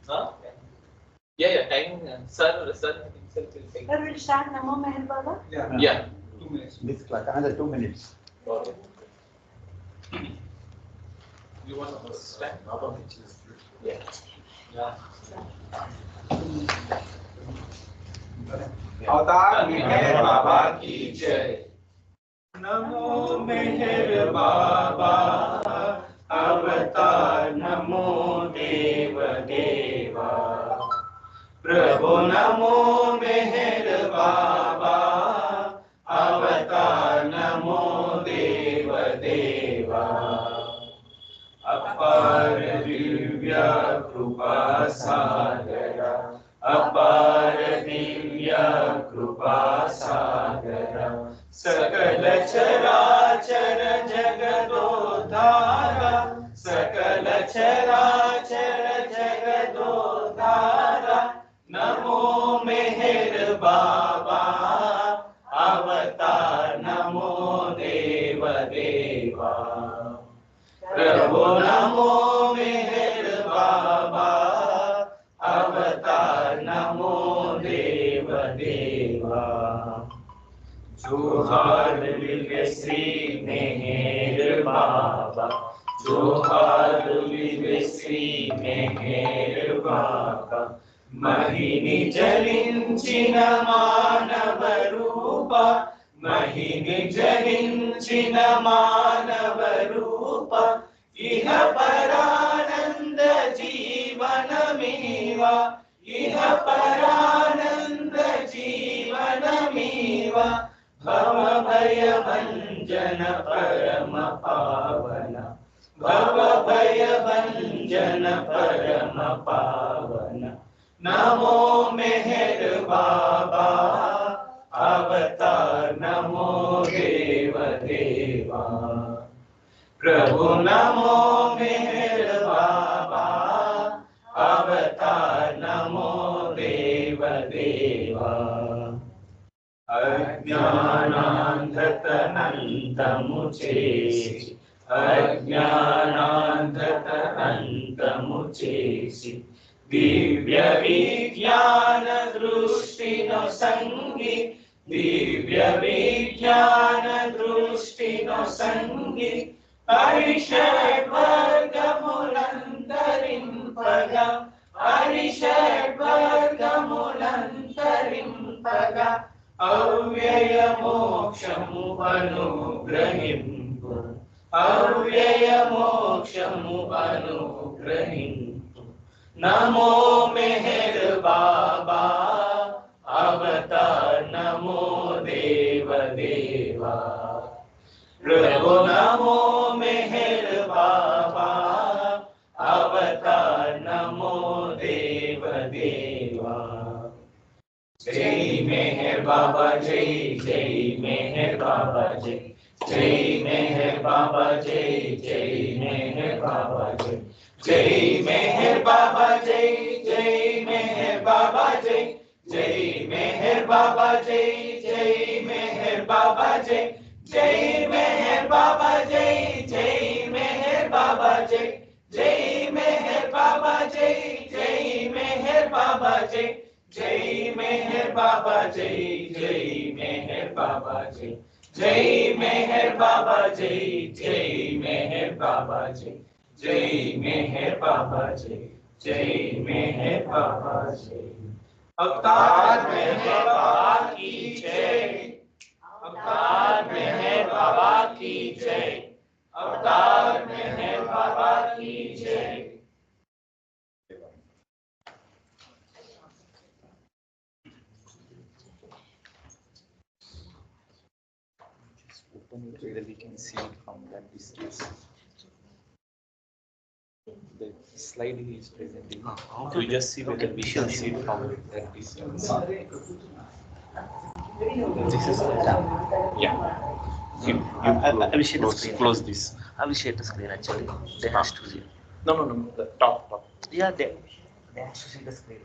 Huh? Yeah, time. Sir himself will take. Sir, will start Namo Meher Baba? Yeah. 2 minutes. This clock, another 2 minutes. Okay. You want to stand? Yeah. अवतार मेहर बाबा की जय। नमो मेहर बाबा अवतार नमो देव देवा प्रभु नमो मेहर बाबा अवतार नमो देव देवा अपार दिव्य कृपा सागर अपार दिव्य कृपा सागर सकल चराचर जगदोद्धारा सकल चराचर जगदोद्धारा नमो मेहर बाबा अवतार नमो देव देवा प्रभु नमो मेहर बाबा अवतार नमो देव देवा जोहार लिखे श्री मेहर बाबा जोहार लिखे श्री मेहर बाबा महिनी जलिंचिन मानव रूपा महिनी जलिंचिन मानव रूपा इह परानंद जीवन मीवा इह परानंद जीवन मीवा भव भय भंजन परम पावन भव भय भंजन परम पावन नमो मेहर बाबा अवतार नमो देव देवा प्रभु नमो मेहर बाबा अवतार नमो देव देवा अज्ञानान्धतनन्तमुचेसि अज्ञानान्धतनन्तमुचेसि दिव्य विज्ञान दृष्टिनो संगी दिव्य विज्ञान दृष्टिनो संगी अरिषड्वर्गमुलन्तरिंपगा अरिषड्वर्गमुलन्तरिंपगा अव्ययमोक्षमु अनुग्रहिंपु अव्ययमोक्षमु अनुग्रहिंपु नमो मेहर बाबा अवतार नमो देव देवा प्रभु नमो मेहर बाबा अवतार नमो देव देवा जय मेहर बाबा जय जय मेहर बाबा जय जय मेहर बाबा जय जय मेहर बाबा जय जय मेहर बाबा जय जय मेहर बाबा जय जय मेहर बाबा जय जय मेहर बाबा जय जय मेहर बाबा जय जय मेहर बाबा जय जय मेहर बाबा जय जय मेहर बाबा जय जय मेहर बाबा जय जय मेहर बाबा जय जय मेहर बाबा जय जय मेहर बाबा जय जय मेहर बाबा जय जय मेहर बाबा जय अवतार मेहर बाबा की जय अवतार मेहर बाबा की जय अवतार मेहर बाबा की जय Open it so that we can see it from that distance. The slide he is presenting. So we just see whether we can see it from that distance. This is yeah. I will share the screen. Close this. I will share the screen actually. They has to see. No. The top. Yeah, they has to see the screen.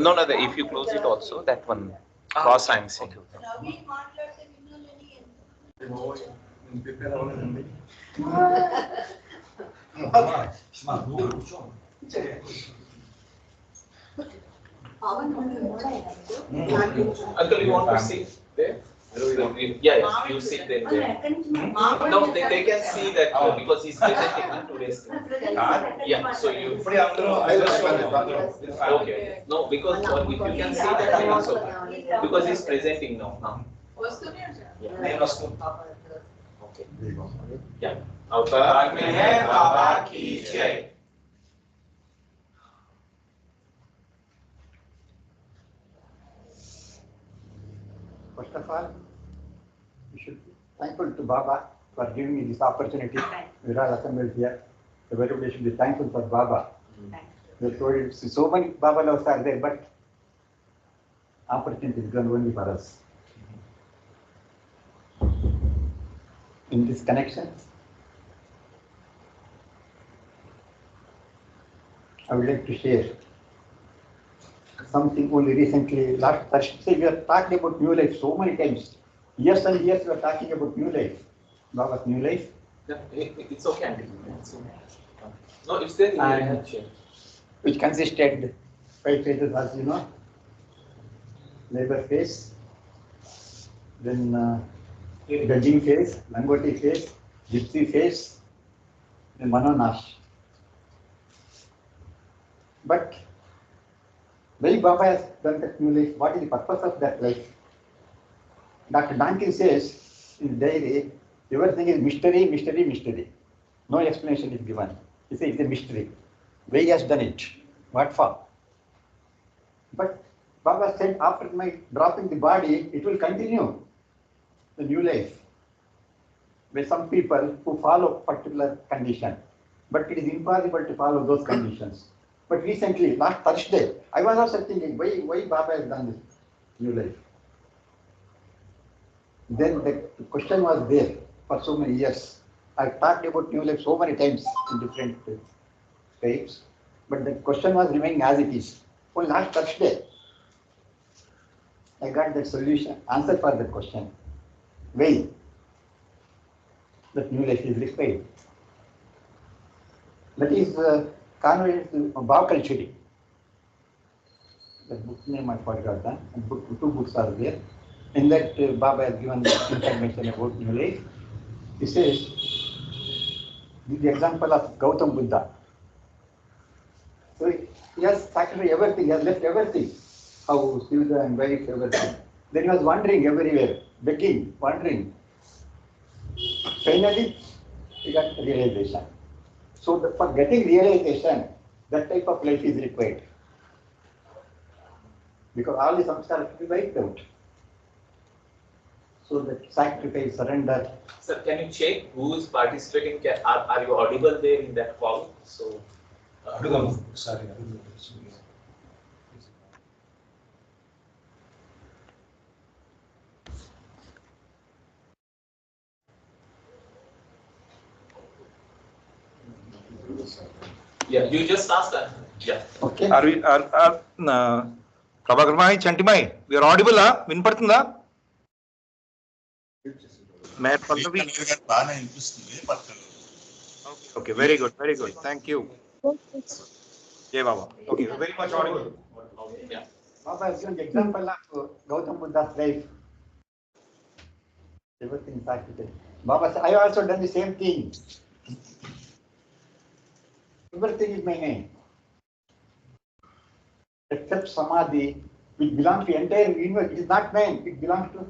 No. If you close it also, that one cross I'm saying. Ravi మాట్లాడితే వినాలని Uncle, you want to sit there? Yeah, yes, you sit there. No, they can see that because he's presenting in today's. Yeah, so you. Okay. No, because if you can see that, then it's okay. Because he's presenting now. Yeah. Okay. Yeah. भाग में है बाबा की जय। First of all, we should be thankful to Baba for giving me this opportunity. We are all assembled here. Everybody should be thankful for Baba. They told you, so many Baba lovers are there, but opportunity is given only for us. In this connection, I would like to share something only recently. Last Thursday, we are talking about new life so many times. Years and years we are talking about new life. Baba's new life. Yeah, it's okay, Andy. No, it's there in the chair. Which consisted 5 phases, as you know. Labor phase, then judging phase, Langoti phase, Gypsy phase, then Manonash. But why Baba has done that new life? What is the purpose of that life? Dr. Dankin says in the diary, everything is mystery, mystery, mystery. No explanation is given. He says it's a mystery. Why he has done it? What for? But Baba said after my dropping the body, it will continue the new life. With some people who follow particular condition, but it is impossible to follow those conditions. But recently, last Thursday, I was also thinking, why Baba has done this new life? Then the question was there for so many years. I talked about new life so many times in different types, but the question was remaining as it is. For last Thursday, I got that solution, answer for that question. Why that new life is required? That is conveyed to Bhakalchuri. The book name I forgot. Two books are there. In that Baba has given information about new life. He says, give the example of Gautam Buddha. So he has sacrificed everything, he has left everything. House, children, wife, everything. Then he was wandering everywhere, begging, wandering. Finally, he got realization. So for getting realization, that type of life is required. Because all the samskaras will be wiped out. So the sacrifice, surrender. Sir, can you check who is participating? Are you audible there in that call? So. Sorry. Yeah, you just asked that. Yeah. Okay. Are we Prabhakarmai, Chantimai, we are audible, huh? Vinpartunda? Okay, very good, very good. Thank you. Jai Baba. Okay, very much audible. Yeah. Baba has given the example of Gautam Buddha's life. Everything sacrificed. Baba said, I have also done the same thing. Everything is my name. Except Samadhi, which belongs to the entire universe. It is not mine. It belongs to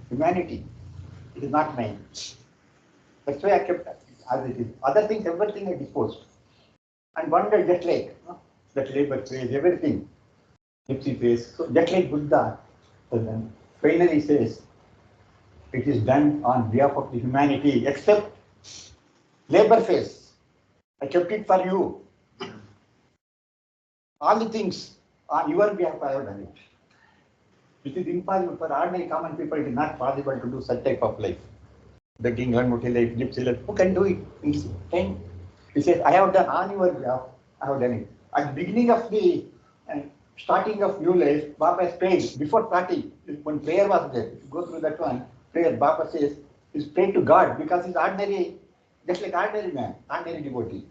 humanity. It is not mine. That's why I kept it as it is. Other things, everything I disposed. And wondered just like that labor phase, everything. Gypsy phase. So just like Buddha, then finally says, it is done on behalf of the humanity, except labor phase. I kept it for you. All the things on your behalf I have done it. It is impossible for ordinary common people. It is not possible to do such type of life. Begging, Langoti life, gypsy life. Who can do it in this time? He says, I have done on your behalf. I have done it. At the beginning of the starting of new life, Baba has prayed. Before starting, when prayer was there, if you go through that one, prayer, Baba says, is prayed to God because he's ordinary, just like ordinary man, ordinary devotee.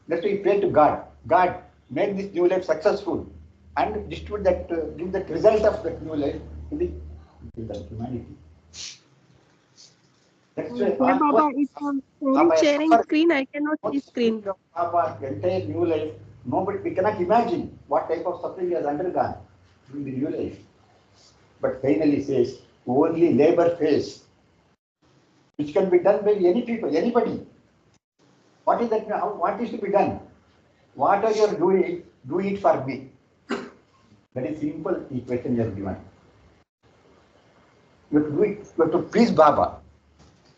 That's why he prayed to God. God, make this new life successful. and distribute that, give that result of that new life to the humanity. That's why Baba, it's sharing screen. I cannot see screen. Baba, entire new life, nobody, we cannot imagine what type of suffering he has undergone in the new life. But finally says, only labor phase, which can be done by any people, anybody. What is that now? What is to be done? What are you doing? Do it for me. That is simple equation you have given. You have to do it. You have to please Baba.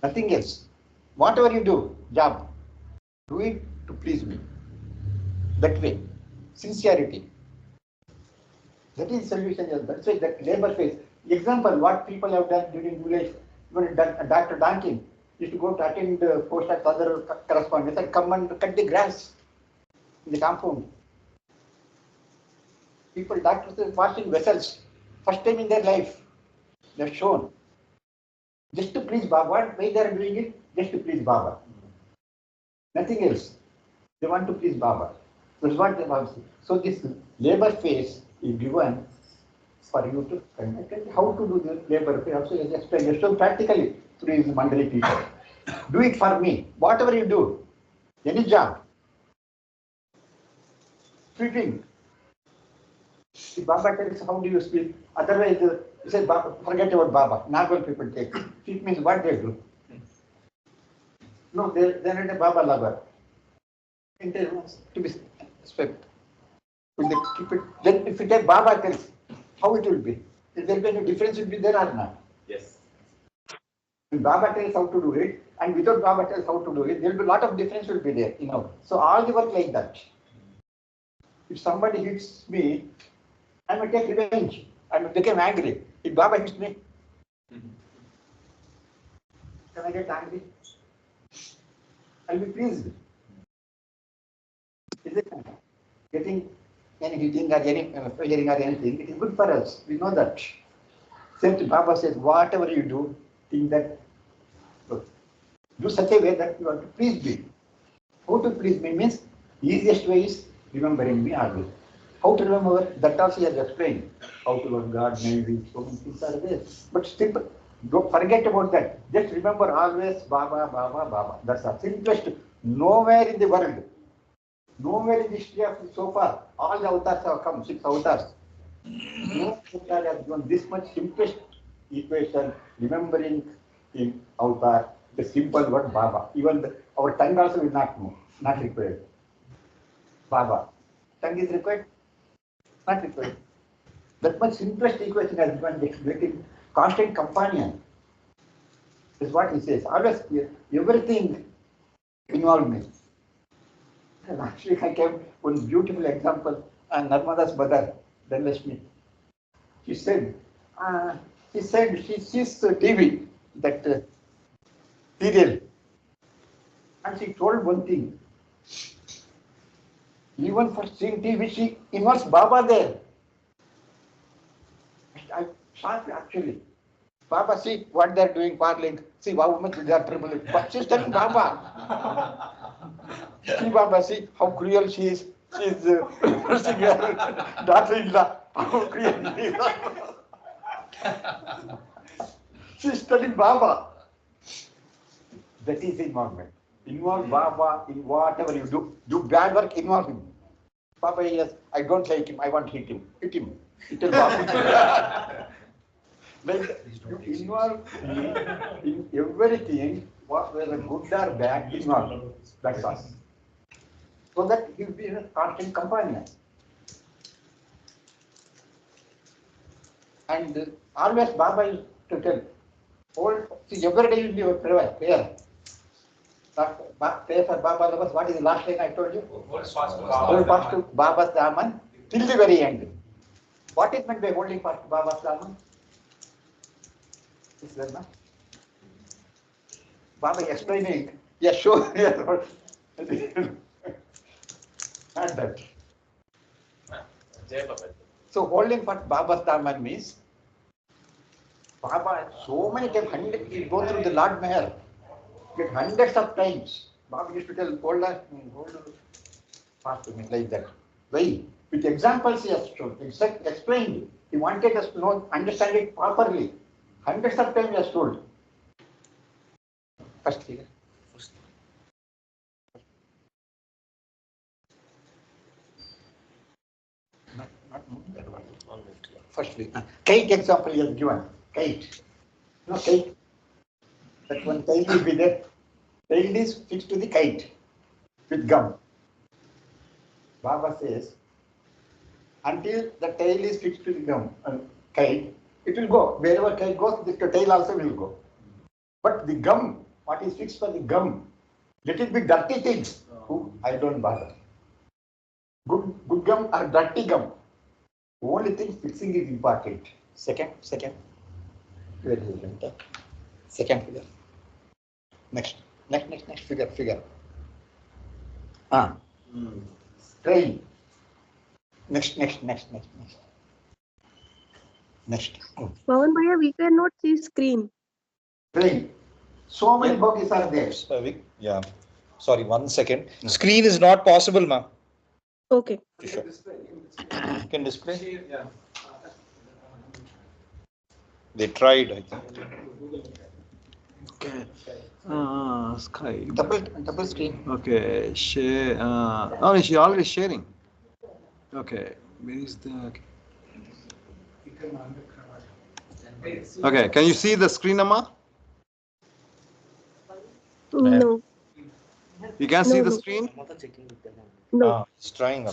Nothing else. Whatever you do, job, do it to please me. That way. Sincerity. That is solution. That's why that labor phase. Example, what people have done during village, even Dr. Duncan used to go to attend postdocs, other correspondents, and come and cut the grass in the compound. People, doctors are washing vessels, first time in their life, they have shown. Just to please Baba. Why they are doing it? Just to please Baba. Nothing else. They want to please Baba. That's what they want to say. So this labor phase is given for you to connect. How to do the labor phase? Also, is explained. So practically through his Mandali people. Do it for me. Whatever you do, any job, sweeping. See, Baba tells how do you sweep. Otherwise, you say, Baba, forget about Baba. Normal people take. Sweep means what they do. No, they're not a Baba lover. To be swept. Will they keep it? Then if you take Baba tells, how it will be? If there will be any difference will be there or not? Yes. When Baba tells how to do it, and without Baba tells how to do it, there will be a lot of difference will be there, So all the work like that. If somebody hits me, I may take revenge. I may become angry. If Baba hits me, can I get angry? I'll be pleased. Is it getting any hitting or any firing or anything? It is good for us. We know that. Same Baba says, whatever you do, think that do such a way that you want to please me. How to please me means easiest way is remembering me always. How to remember? That also he has explained. How to love God, maybe so many things are there. But still, don't forget about that. Just remember always Baba, Baba, Baba. That's the simplest. Nowhere in the world, nowhere in the history of so far, all the avatars have come, 6 avatars. No avatar has given this much simplest equation, remembering in avatar, the simple word Baba. Even our tongue also will not move, not required. Baba. Tongue is required? Not required. That much simplest equation has given getting constant companion. Is what he says. Always everything involved me. Last week I came one beautiful example, Narmada's mother, Dhanlashmi. She said she sees TV, that serial, and she told one thing. Even for seeing TV, she involves Baba there. I shocked actually. Baba, see what they're doing, parling. See how much they are trouble. But she's telling Baba. See Baba, see how cruel she is. She is nursing her daughter-in-law. How cruel she is. She's telling Baba. That is involvement. Involve Baba in whatever you do. Do bad work, involve him. Baba, yes, I don't like him, I want to hit him. Hit him. Tell Baba. Like, you involve in everything, whether good or bad, involve. That's us. So that he will be a constant companion. And always Baba used to tell, see, every day you will be prayer. Prayer for Baba lovers. What is the last line I told you? Hold fast to Baba's Daman till the very end. What is meant by holding fast to Baba's Daman? Is there not? Baba explaining. Yeah, sure. Not that. So holding fast Baba's Daman means Baba so many times, he go through the Lord Mayor, get hundreds of times. Baba used to tell, hold fast to me like that. Why? With examples he has shown, explained. He wanted us to know, understand it properly. Hundreds of times he has told. First figure. Not that one. First figure. Kite example he has given. Kite. No kite. That one tail will be there. Tail is fixed to the kite with gum. Baba says, until the tail is fixed to the gum, kite, it will go. Wherever kite goes, the tail also will go. But the gum, what is fixed for the gum, let it be dirty things. I don't bother. Good gum or dirty gum. Only thing fixing is important. Second. Where is it? Second figure. Next figure. Train. Next. Pawan Bhaiya, we cannot see screen. Train. So many bogies are there. Yeah. Sorry, 1 second. Screen is not possible, ma. Okay. Sure. You can display? Yeah. They tried, I think. Okay. Sky. Double screen. Okay. Share. Oh, she already sharing. Okay. Where is the? Okay. Can you see the screen, Amma? No. You can see the No. screen? No. It's trying.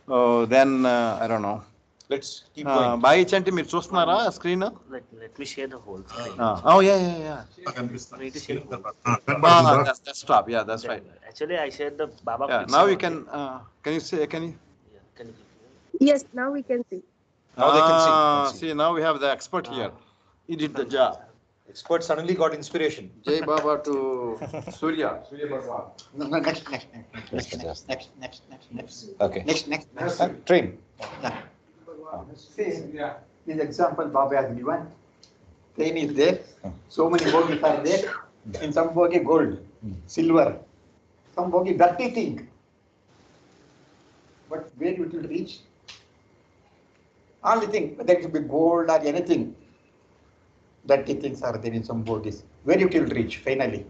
Oh, then I don't know. Let's keep going. Bhai Chanti, మీరు చూస్తున్నారా screen? Let me share the whole screen. Oh, yeah. Need to share the whole That's desktop. Yeah, that's right. Actually, I shared the Baba. Yeah, now you can you see? Can you? Yeah, can you Yes, now we can see. Now they can see. See, now we have the expert here. He did the job. Expert suddenly got inspiration. Jai Baba to Surya Bhagwan. Next. Okay. Next. Train. See, this example Baba has given. Train is there. So many bogies are there. In some bogie gold, silver. Some bogie dirty thing. But where it will reach? Only thing, whether it will be gold or anything. Dirty things are there in some bogies. Where it will reach finally?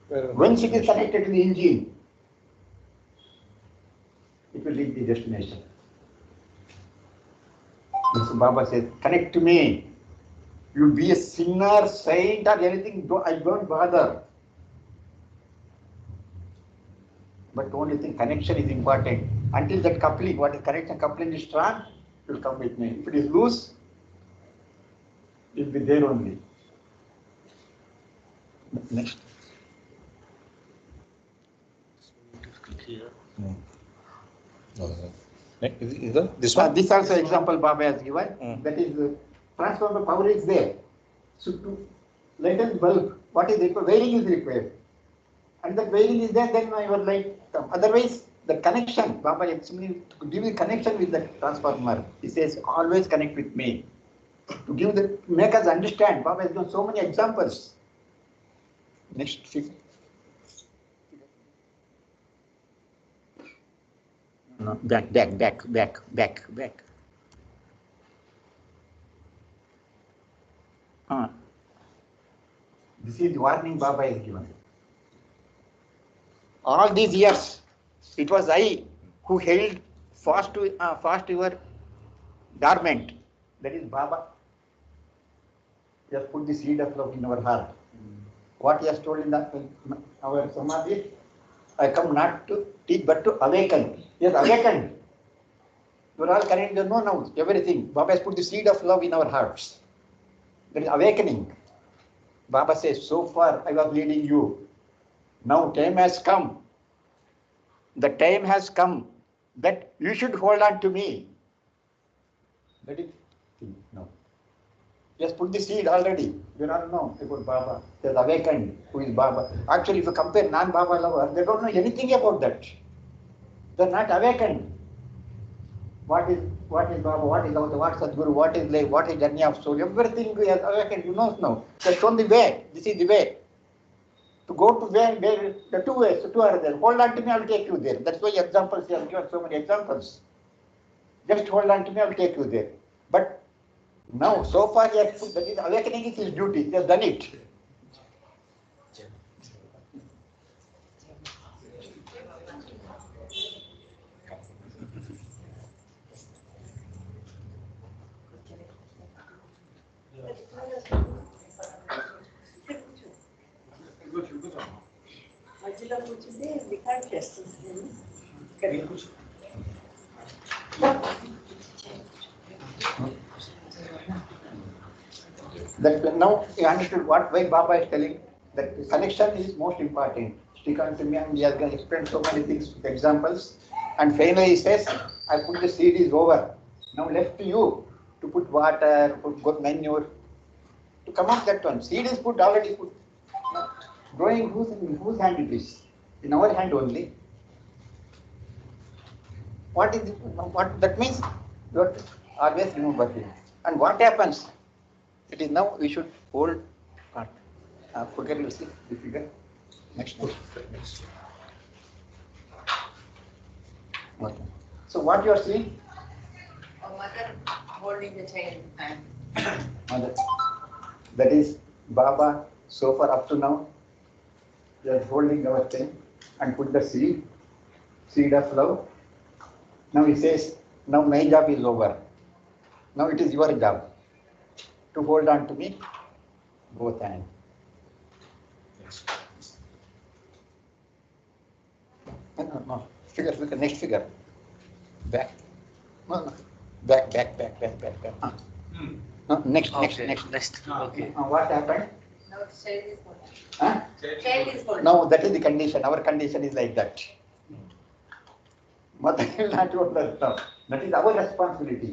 Once it is connected to the engine, it will reach the destination. So Baba says, connect to me. You be a sinner, saint or anything, I don't bother. But only thing, connection is important. Until that coupling, what is connection coupling is strong, it will come with me. If it is loose, it will be there only. Next. here? This one? This also example Baba has given. That is, transformer power is there. So to lighten bulb, what is required? Wiring is required. And that wiring is there, then your light come. Otherwise, the connection, Baba actually to give the connection with the transformer. He says, always connect with me. To give the, make us understand. Baba has given so many examples. Next figure. No, back. This is the warning Baba is given. All these years, it was I who held fast your garment. That is Baba. He has put the seed of love in our heart. What he has told in our Samadhi, I come not to teach but to awaken. He has awakened. You are all connected, you know now everything. Baba has put the seed of love in our hearts. That is awakening. Baba says, so far I was leading you. Now time has come. The time has come that you should hold on to me. Let it no. He has put the seed already. You don't know about Baba. He has awakened. Who is Baba? Actually, if you compare non-Baba lover, they don't know anything about that. They are not awakened. What is Baba? What is Avata? What is Sadguru? What is life? What is journey of soul? Everything we have awakened. You know now. They have shown the way. This is the way. To go to where the two ways, the two are there. Hold on to me, I will take you there. That's why examples, I have given so many examples. Just hold on to me, I will take you there. But now, so far, yes, that is awakening is his duty. He has done it. మధ్యలో కూర్చుంటే record చేస్తుంది. That now you understood why Baba is telling that the connection is most important. Stick on to me, and he has explained so many things with examples. And finally he says, I put the seed is over. Now left to you to put water, put good manure, to come up that one. Seed is put, already put. Now, growing whose hand it is? In our hand only. What is it? What that means? You have to always remember him. And what happens? It is now we should hold. Forget you see the figure. Next. Okay. So what you are seeing? A mother holding the child hand. Mother. That is Baba. So far up to now, we are holding our thing and put the seed of love. Now he says, now my job is over. Now it is your job to hold on to me, both hands. No. Figure, next figure. Back. No. Back. No, next. Okay. What happened? Now the child is holding. Huh? Child is holding. No, that is the condition. Our condition is like that. Mother will not hold that stuff. That is our responsibility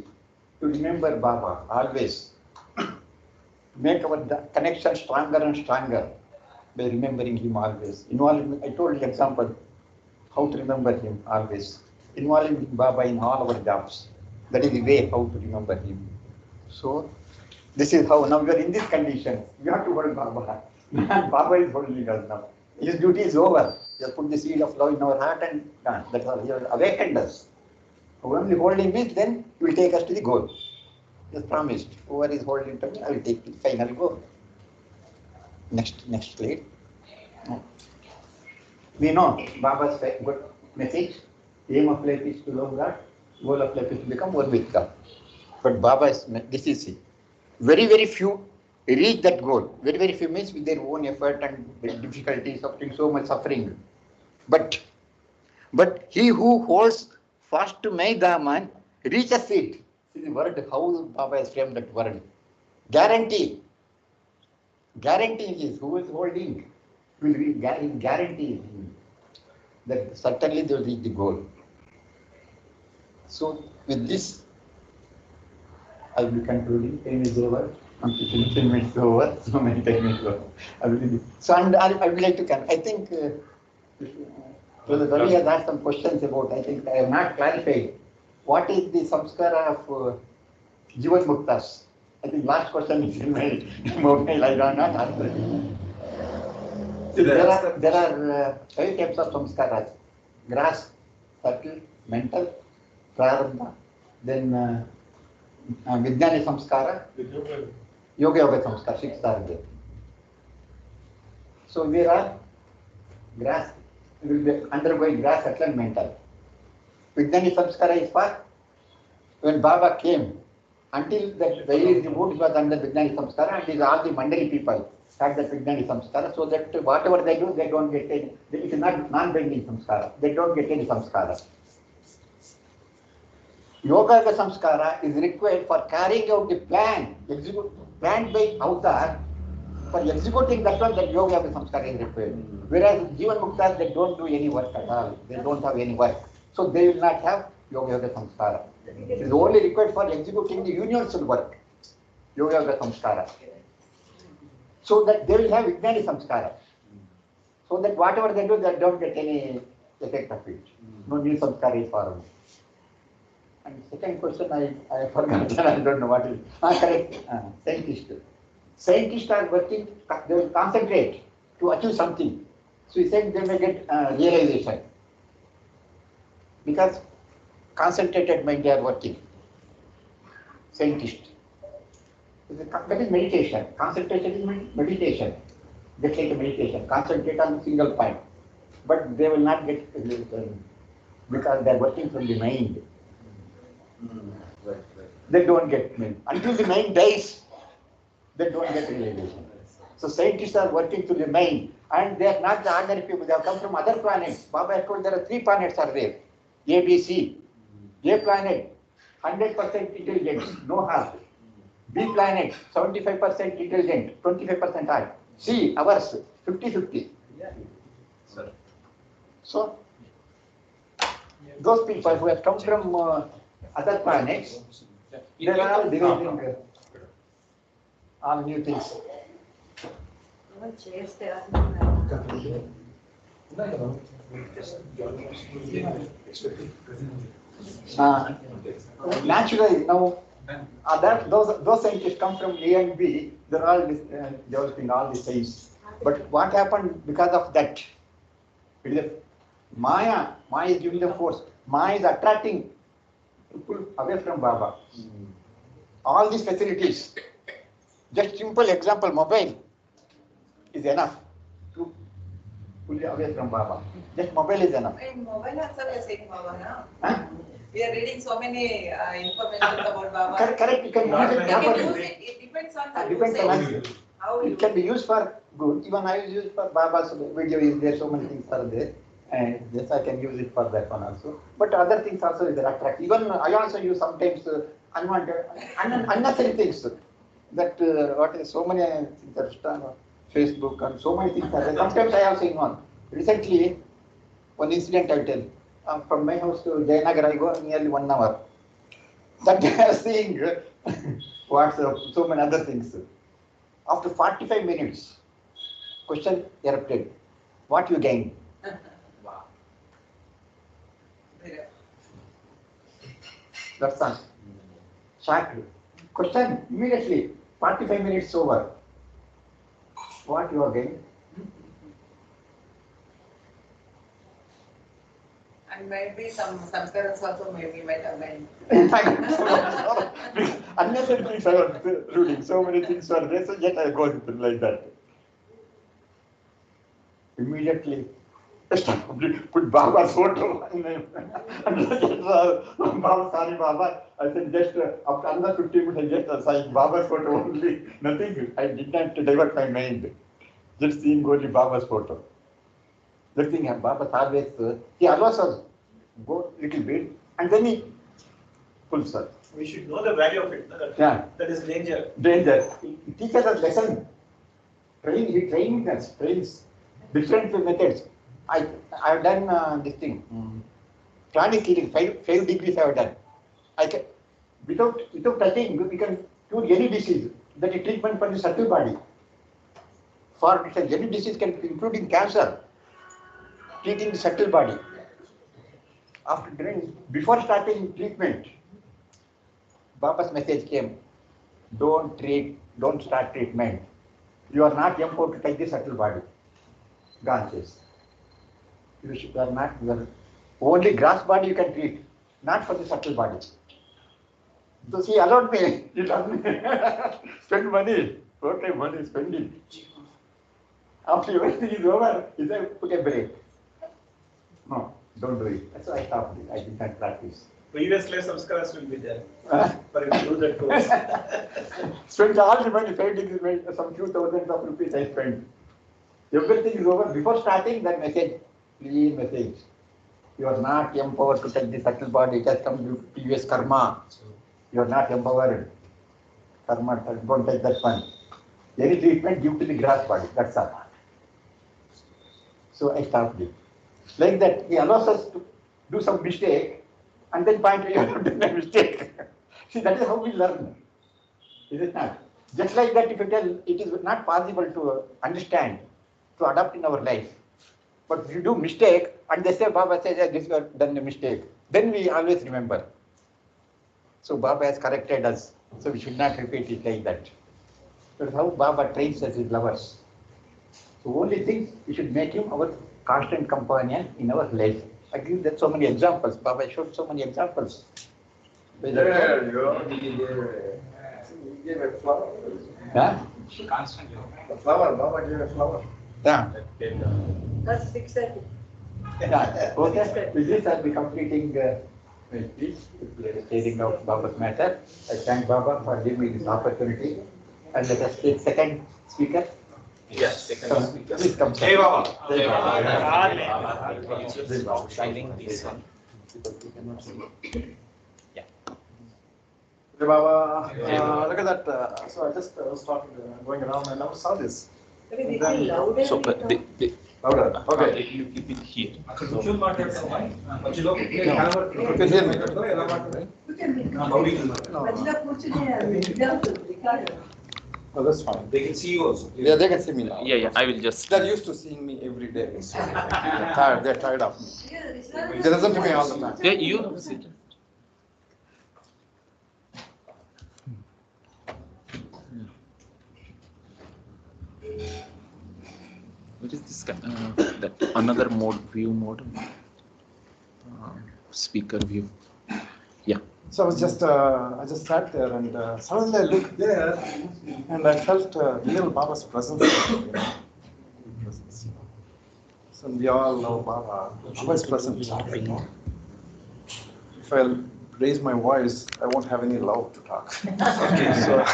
to remember Baba always. Make our connection stronger and stronger by remembering him always. I told you example how to remember him always. Involving Baba in all our jobs. That is the way how to remember him. So this is how now we are in this condition. We have to hold Baba. Baba is holding us now. His duty is over. He has put the seed of love in our heart and done. That's all. He has awakened us. Only holding means then he will take us to the goal. He has promised. Whoever is holding to me, I will take the final goal. Next slide. We know Baba's good message. Aim of life is to love God. Goal of life is to become one with God. But Baba's, this is it. Very, very few reach that goal. Very, very few means with their own effort and difficulties, so much suffering. But he who holds fast to my Daman reaches it. See the word, how Baba has framed that word. Guarantee. Guarantee is who is holding. Will guarantee that certainly they will reach the goal. So with this, I will be concluding. Time is over. 15 minutes over. So many time is over. So I would like to come. I think Ravi has asked some questions about. I think I have not clarified. What is the samskara of Jivan Muktas? I think last question is in my mobile. I don't not answer it. There are 5 types of samskaras. Grass, subtle, mental, prarabdha, then Vijnani samskara, yoga samskara, 6 are there. So there are grass, will be undergoing grass, subtle and mental. Vijnani samskara is for when Baba came, until that veil is removed, it was under Vijnani samskara, and these are all the Mandali people had that Vijnani samskara, so that whatever they do, they don't get any, it is not non-binding samskara, they don't get any samskara. Yoga samskara is required for carrying out the plan, planned by Avatar. For executing that one, that yoga samskara is required. Whereas Jivan Muktas, they don't do any work at all. They don't have any work. So they will not have yoga samskara. It is only required for executing the universal work, yoga samskara. So that they will have Vijnani samskara. So that whatever they do, they don't get any effect of it. No new samskara is formed. And second question, I forgot, I don't know what it is. Correct. Scientists. Scientists are working, they will concentrate to achieve something. So he said they may get realization because concentrated mind they are working. Scientist. That is meditation. Concentration is meditation. They take a meditation. Concentrate on a single point. But they will not get because they are working from the mind. They don't get mind. Until the mind dies, they don't get realization. So scientists are working to the mind, and they are not the ordinary people. They have come from other planets. Baba has told there are 3 planets are there. A, B, C. A planet, 100% intelligence, no heart. B planet, 75% intelligent, 25% heart. C, ours, 50-50. So, those people who have come from other planets, they are all developing all new things. Naturally, now those scientists come from A and B, they're all developing all the science. But what happened because of that? It is Maya is giving the force. Maya is attracting people away from Baba. All these facilities, just simple example, mobile is enough to pull you away from Baba. Just mobile is enough. In mobile also we are saying Baba now. Huh? We are reading so many information about Baba. Correct, you can use it properly. It depends on the Depends usage. How it you can be used for good. Even I use for Baba's video is there, so many things are there. And yes, I can use it for that one also. But other things also is attract. Even I also use sometimes unwanted, unnecessary things. That what is so many things are on Facebook and so many things are there. Sometimes I also ignore. Recently, one incident I will tell. From my house to Jayanagar, I go nearly 1 hour. That day I was seeing WhatsApp, so many other things. After 45 minutes, question erupted. What you gain? Wow. That's all. Shocked. Question immediately. 45 minutes over. What you are gaining? And maybe some parents also maybe might have been. Unnecessary things I was reading. So many things were there, so yet I go like that. Immediately, put Baba's photo and Baba, sorry Baba. I said just after another 15 minutes, I just signed Baba's photo only. Nothing. I did not divert my mind. Just seeing only Baba's photo. The thing Baba Sahavas, he allows us go little bit and then he pulls us. We should know the value of it. That is danger. Danger. He teaches us lesson. He trains different methods. I have done this thing. Chronic healing, 5 degrees I have done. I can, without touching, we can cure any disease. That is treatment for the subtle body. For any disease can, including cancer, treating the subtle body. Before starting treatment, Baba's message came, don't start treatment. You are not empowered to touch the subtle body. God says. You are not, only gross body you can treat, not for the subtle body. So she allowed me, he told me, spend money. Okay, money, spending. After everything is over, he said, put a break. No, don't do it. That's why I stopped it. I did not practice. Previous life samskaras will be there. For you to do that course. Spend all the money, some few thousands of rupees I spent. Everything is over. Before starting, that message, clean message. You are not empowered to touch the subtle body. It has come due to previous karma. You are not empowered. Karma, don't take that one. Any treatment due to the gross body. That's all. So I stopped it. Like that, he allows us to do some mistake and then point you have done a mistake. See, that is how we learn. Is it not? Just like that, if you tell it is not possible to understand, to adapt in our life. But if you do mistake and they say, Baba says, yeah, this you have done a mistake, then we always remember. So Baba has corrected us. So we should not repeat it like that. That's how Baba trains us, his lovers. The only thing, we should make him our constant companion in our life. I give that so many examples. Baba showed so many examples. There you go. He gave a flower. Yeah? Constantly. A flower, Baba gave a flower. Yeah. That's 6:30. Yeah. Okay. With this, I'll be completing my speech, stating out Baba's matter. I thank Baba for giving me this opportunity. And let us take second speaker. Yes, second speaker. Please come. Jai Baba. Jai Baba. Shining this one. Hey, Baba, look at that. So I just was talking, going around and I never saw this. So, Louder. Okay. you keep it here. You can hear me. Oh, that's fine. They can see you also. Yeah, they can see me now. Yeah, I will just. They're used to seeing me every day. So they're tired of me. They listen to me all the time. Yeah, you sit. What is this? That another mode, view mode, speaker view. Yeah. So I just sat there and suddenly I looked there and I felt real Baba's presence. So we all know Baba. Baba is present. If I raise my voice, I won't have any love to talk. Okay, so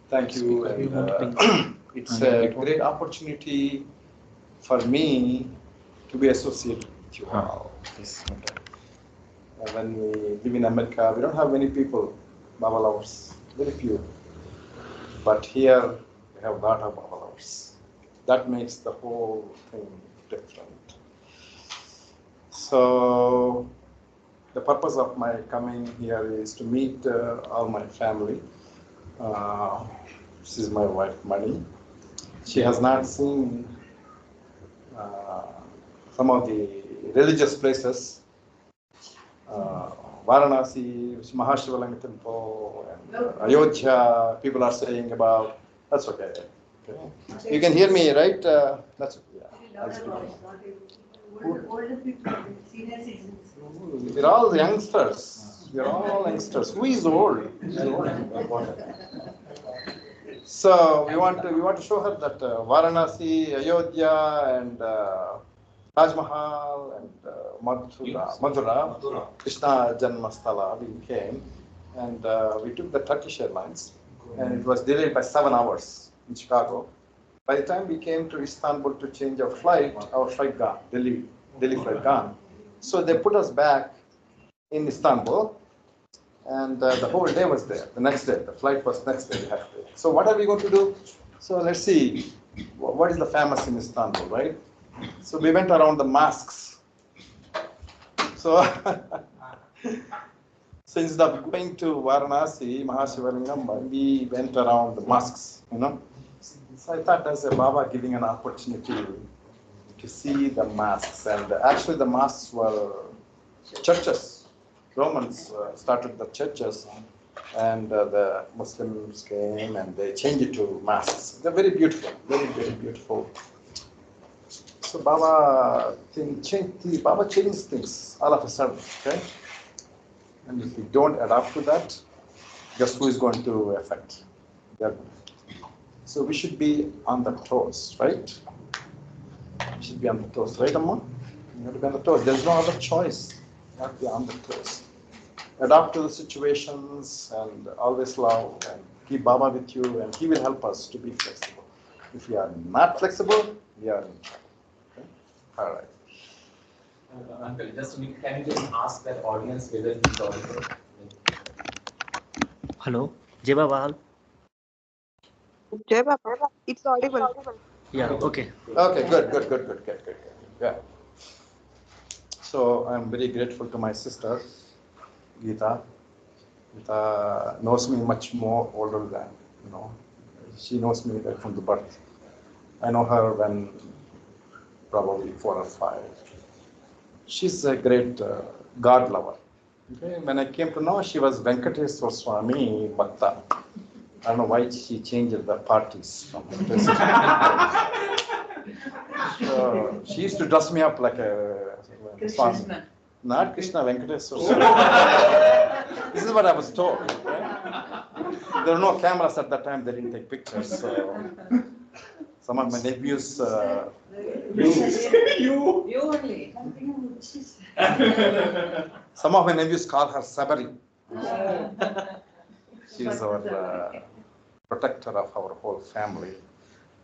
thank you. And, it's a great opportunity for me to be associated with you all. When we live in America, we don't have many people, Baba lovers, very few. But here, we have a lot of Baba lovers. That makes the whole thing different. So, the purpose of my coming here is to meet all my family. This is my wife, Mani. She has not seen some of the religious places. Varanasi, Mahashivalinga temple, and Ayodhya, people are saying about, that's okay. Okay. You can hear me, right? That's okay. Yeah. Older people, senior citizens. We're all youngsters. We're all youngsters. Who is old? Who is old? So we want to show her that Varanasi, Ayodhya, and Taj Mahal and Mathura, Krishna Janmasthala, we came and we took the Turkish Airlines and it was delayed by 7 hours in Chicago. By the time we came to Istanbul to change our flight gone, Delhi flight gone. So they put us back in Istanbul and the whole day was there. The next day, the flight was next day. So what are we going to do? So let's see, what is the famous in Istanbul, right? So we went around the mosques. So, so instead of going to Varanasi, Mahashivalingam, we went around the mosques, you know. So I thought as a Baba giving an opportunity to see the mosques. And actually the mosques were churches. Romans started the churches and the Muslims came and they changed it to mosques. They're very beautiful, very, very beautiful. So Baba changes things all of a sudden, okay? And if we don't adapt to that, guess who is going to affect? So we should be on the toes, right? We should be on the toes, right, Amma? You have to be on the toes. There's no other choice. You have to be on the toes. Adapt to the situations and always love and keep Baba with you and he will help us to be flexible. If we are not flexible, we are in trouble. Okay? All right. Uncle, can you just ask that audience whether it's audible? Hello, Jai Baba. Jai Baba, it's audible. Yeah, okay. Okay, good. Yeah. So I'm very grateful to my sister, Geeta. Geeta knows me much more older than, you know, she knows me right from the birth. I know her when probably 4 or 5. She's a great God lover. Okay? When I came to know, she was Venkateswar Swami Bhakta. I don't know why she changed the parties from so she used to dress me up like a Swami. Not Krishna, Venkateswara. This is what I was told. Right? There were no cameras at that time, they didn't take pictures. So some of my nephews. You only. Some of my nephews call her Sabari. She is our protector of our whole family.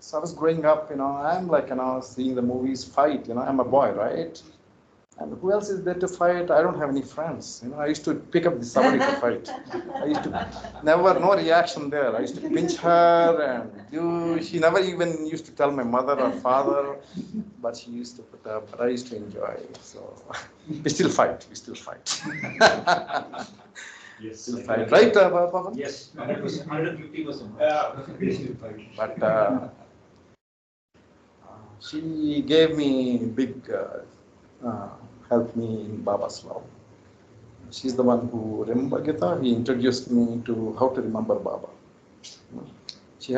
So I was growing up, I'm like, seeing the movies fight, I'm a boy, right? And who else is there to fight? I don't have any friends. I used to pick up the Sabari to fight. I used to no reaction there. I used to pinch her and she never even used to tell my mother or father, but she used to put up, but I used to enjoy. So we still fight. Yes. Still fight, right, Papa? Yes, 100%, 150%. But she gave me big help me in Baba's love. She's the one who remember Geeta. He introduced me to how to remember Baba. She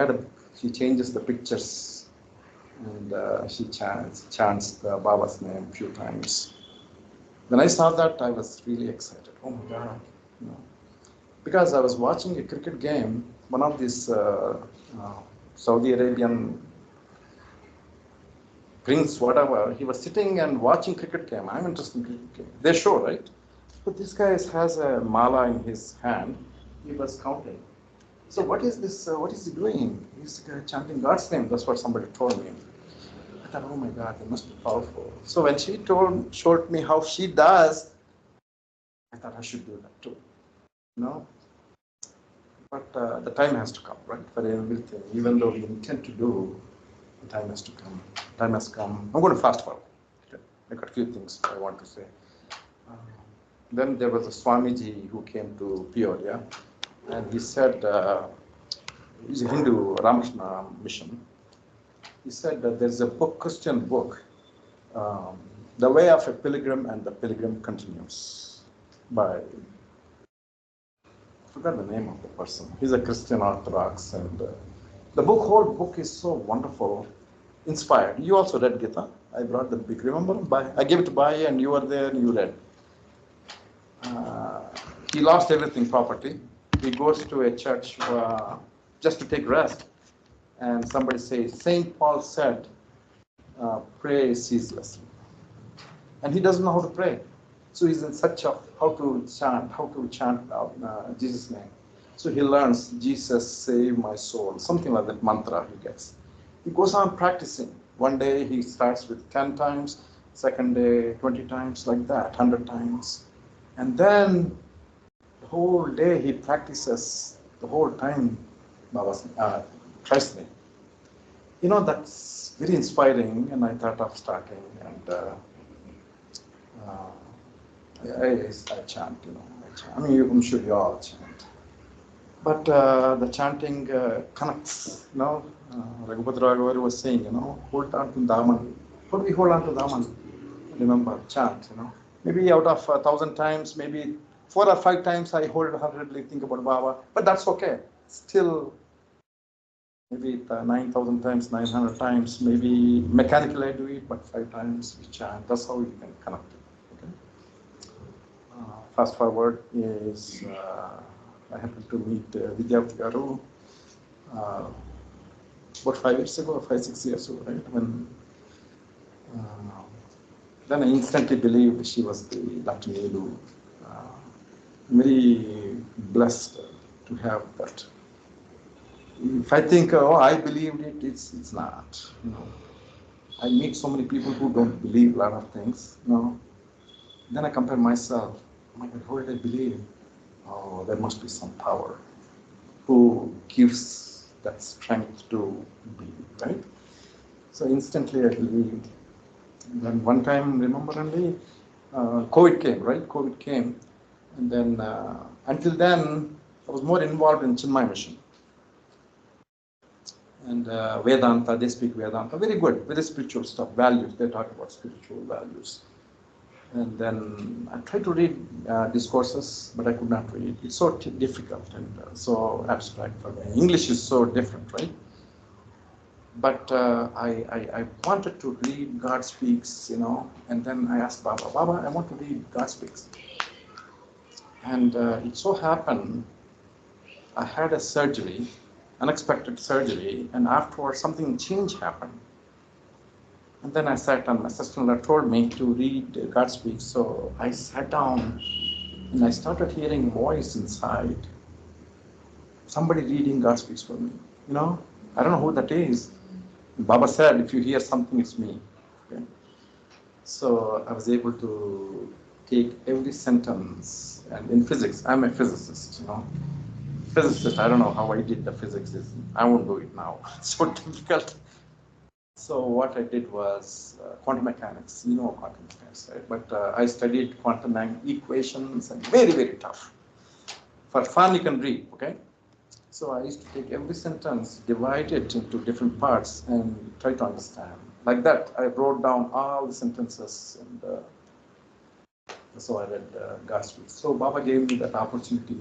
changes the pictures and she chants the Baba's name a few times. When I saw that, I was really excited. Oh my God! Because I was watching a cricket game. One of these Saudi Arabian prince, whatever, he was sitting and watching cricket game. I'm interested in cricket game. They show, right? But this guy has a mala in his hand. He was counting. So what is this? What is he doing? He's chanting God's name. That's what somebody told me. I thought, oh my God, they must be powerful. So when she showed me how she does, I thought I should do that too. But the time has to come, right? For everything, even though we intend to do, the time has to come. Time has come. I'm going to fast forward. Okay. I got a few things I want to say. Then there was a Swamiji who came to Ph.D, and he said, he's a Hindu Ramakrishna mission. He said that there's a book, Christian book, The Way of a Pilgrim and the Pilgrim Continues, by, I forgot the name of the person. He's a Christian Orthodox, and the whole book is so wonderful, inspired. You also read Geeta. I brought the book, remember? I gave it to Bai, and you were there and you read. He lost everything, property. He goes to a church just to take rest. And somebody says, St. Paul said, pray ceaselessly. And he doesn't know how to pray. So he's in search of how to chant Jesus' name. So he learns, Jesus save my soul, something like that mantra he gets. He goes on practicing. One day he starts with 10 times, second day 20 times, like that, 100 times. And then the whole day he practices the whole time Baba's Christ's name. That's very inspiring, and I thought of starting, and I chant, I mean, I'm sure you all chant. But the chanting connects, Raghupada Raghavari was saying, hold on to Daman. How do we hold on to Daman? Remember, chant, Maybe out of 1,000 times, maybe 4 or 5 times I wholeheartedly think about Baba, but that's okay. Still, maybe 9,000 times, 900 times, maybe mechanically I do it, but 5 times we chant. That's how we can connect it. Okay? Fast forward is, I happened to meet Vidyavati Garu about 5 years ago, 5, 6 years ago, right? Then I instantly believed she was the Dr. Neelu. Very blessed to have that. If I think, I believed it, it's not. I meet so many people who don't believe a lot of things. Then I compare myself. Oh my God, how did I believe? Oh, there must be some power who gives that strength to believe, right? So instantly I believed. Then one time, remember only, COVID came, right? COVID came. And then, until then, I was more involved in Chinmay mission. And Vedanta, they speak Vedanta. Very good, very spiritual stuff, values. They talk about spiritual values. And then I tried to read discourses, but I could not read. It's so difficult and so abstract for me. English is so different, right? But I wanted to read God Speaks, and then I asked Baba, I want to read God Speaks. And it so happened, I had a surgery, unexpected surgery, and afterwards something change happened. And then I sat and my sister-in-law told me to read God Speaks. So I sat down and I started hearing a voice inside. Somebody reading God Speaks for me. I don't know who that is. Baba said, if you hear something, it's me. Okay? So I was able to take every sentence. And in physics, I'm a physicist, Physicist, I don't know how I did the physics. I won't do it now. It's so difficult. So what I did was quantum mechanics. You know quantum mechanics, right? But I studied quantum equations and very, very tough. For fun, you can read, okay? So I used to take every sentence, divide it into different parts and try to understand. Like that, I wrote down all the sentences and so I read God Speaks. So Baba gave me that opportunity.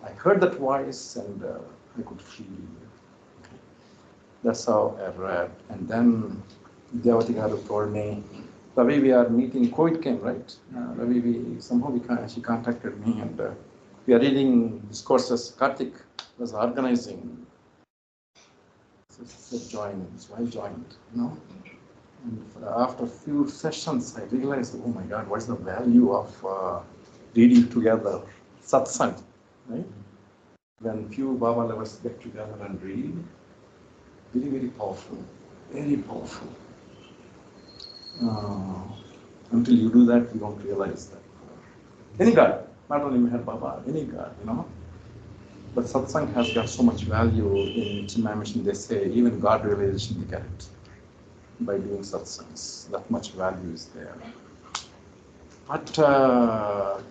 I heard that voice and I could feel. Okay. That's how I read. And then Devati Garu told me, Ravi, we are meeting, COVID came, right? Ravi, she contacted me and we are reading discourses. Karthik was organizing. So she said, join. So I joined, And after a few sessions, I realized, oh my God, what is the value of reading together, satsang, right? When few Baba lovers get together and read, very, very powerful, very powerful. Until you do that, you don't realize that. Any God, not only Meher Baba, any God, But satsang has got so much value in Chinmaya Mission. They say even God realization they get it by doing satsangs. That much value is there. But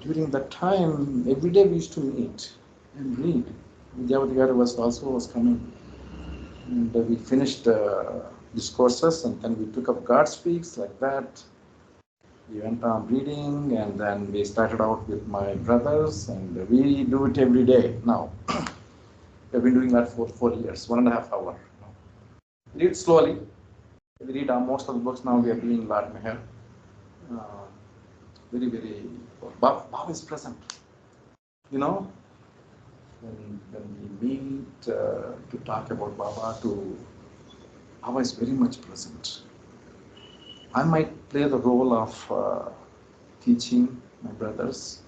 during that time, every day we used to meet and read. Vidyavati was coming. And we finished discourses and then we took up God Speaks like that. We went on reading and then we started out with my brothers and we do it every day now. We've been doing that for 4 years, 1.5 hours. Read slowly. We read most of the books now. We are doing Lord Meher. Very, very. Baba is present. When we meet to talk about Baba, Baba is very much present. I might play the role of teaching my brothers.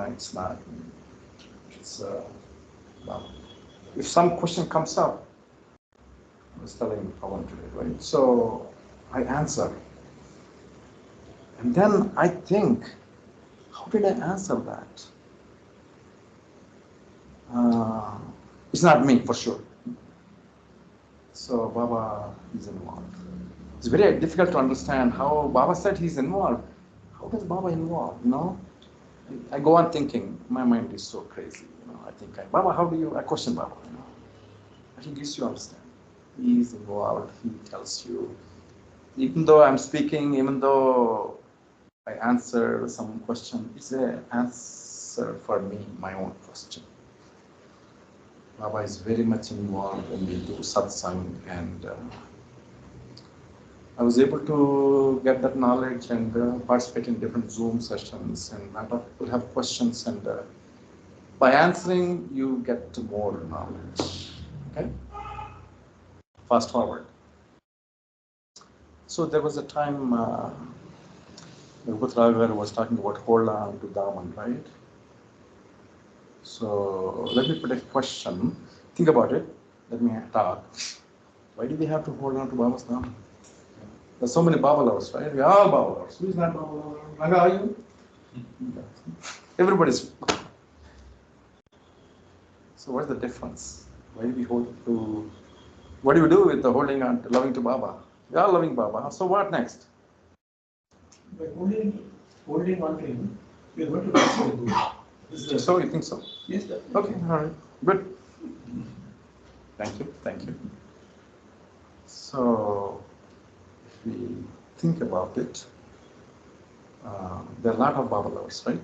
It's not. It's Baba. If some question comes up, I was telling Pawan today, right? So I answer. And then I think, how did I answer that? It's not me, for sure. So Baba is involved. It's very difficult to understand how Baba said he's involved. How does Baba involve, I go on thinking, my mind is so crazy, I think, Baba, how do you, I question Baba, But he gives you understand. He is involved, he tells you. Even though I'm speaking, even though I answer some question, it's an answer for me, my own question. Baba is very much involved when we do satsang and I was able to get that knowledge and participate in different Zoom sessions and a lot of people have questions and by answering you get more knowledge, okay? Fast forward. So there was a time Ravi was talking about hold on to Daman, right? So let me put a question. Think about it. Let me talk. Why do we have to hold on to Baba's Daman? There's so many Baba lovers, right? We are all Baba lovers. Who is not Baba lover? Naga, are you? Everybody's. So what's the difference? Why do we hold to? What do you do with the holding on to loving to Baba? We are loving Baba. So what next? By holding on to him, we are going to reach the goal. So you think so? Yes, sir. Okay, all right, good. Thank you. So if we think about it, There are a lot of Baba lovers, right?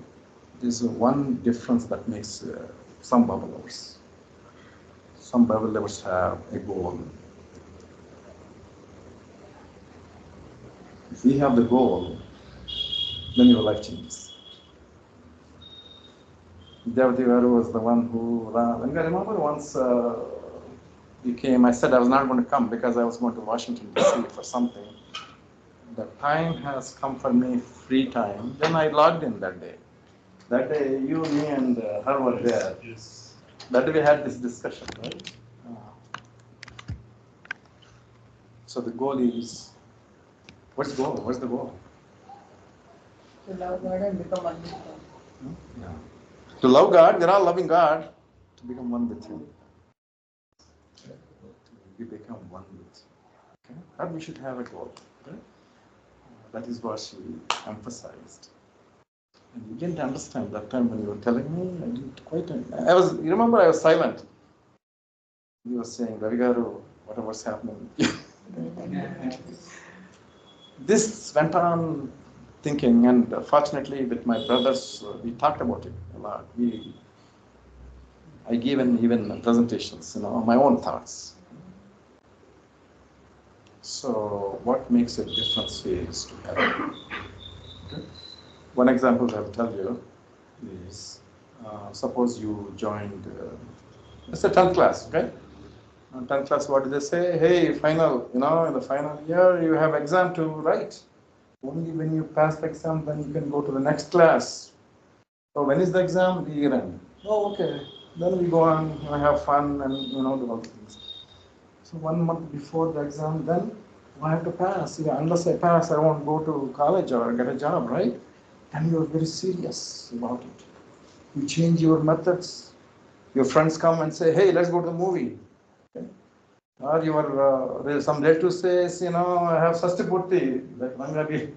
There's one difference that makes some Baba lovers. Some Baba lovers have a goal. If we have the goal, then your life changes. Devadivaru was the one who, and I remember once he came, I said I was not going to come because I was going to Washington DC for something. The time has come for me, free time. Then I logged in that day. That day, you, me, and her were there. That day we had this discussion, right? So the goal is, what's the goal? What's the goal? To love God and become one with God. Yeah. To love God, we're all loving God, to become one with Him. We become one with Him. Okay? That we should have a goal. Okay? That is what she emphasized. And you didn't understand that time when you were telling me. I didn't quite. You remember I was silent. You were saying, Ravi garu, whatever's happening. This went on thinking, and fortunately with my brothers, we talked about it a lot. I gave even presentations, my own thoughts. So what makes a difference is to have. Okay? One example I'll tell you is, suppose you joined, let's say 10th class, okay? In 10th class, what do they say? Hey, final, in the final year, you have exam to write. Only when you pass the exam, then you can go to the next class. So when is the exam? The year end. Oh, okay. Then we go on, have fun and, do all the things. So 1 month before the exam, then I have to pass. Yeah, unless I pass, I won't go to college or get a job, right? And you're very serious about it. You change your methods. Your friends come and say, hey, let's go to the movie. Okay? Or your some relative says, I have Sastipurti, like Mangabi.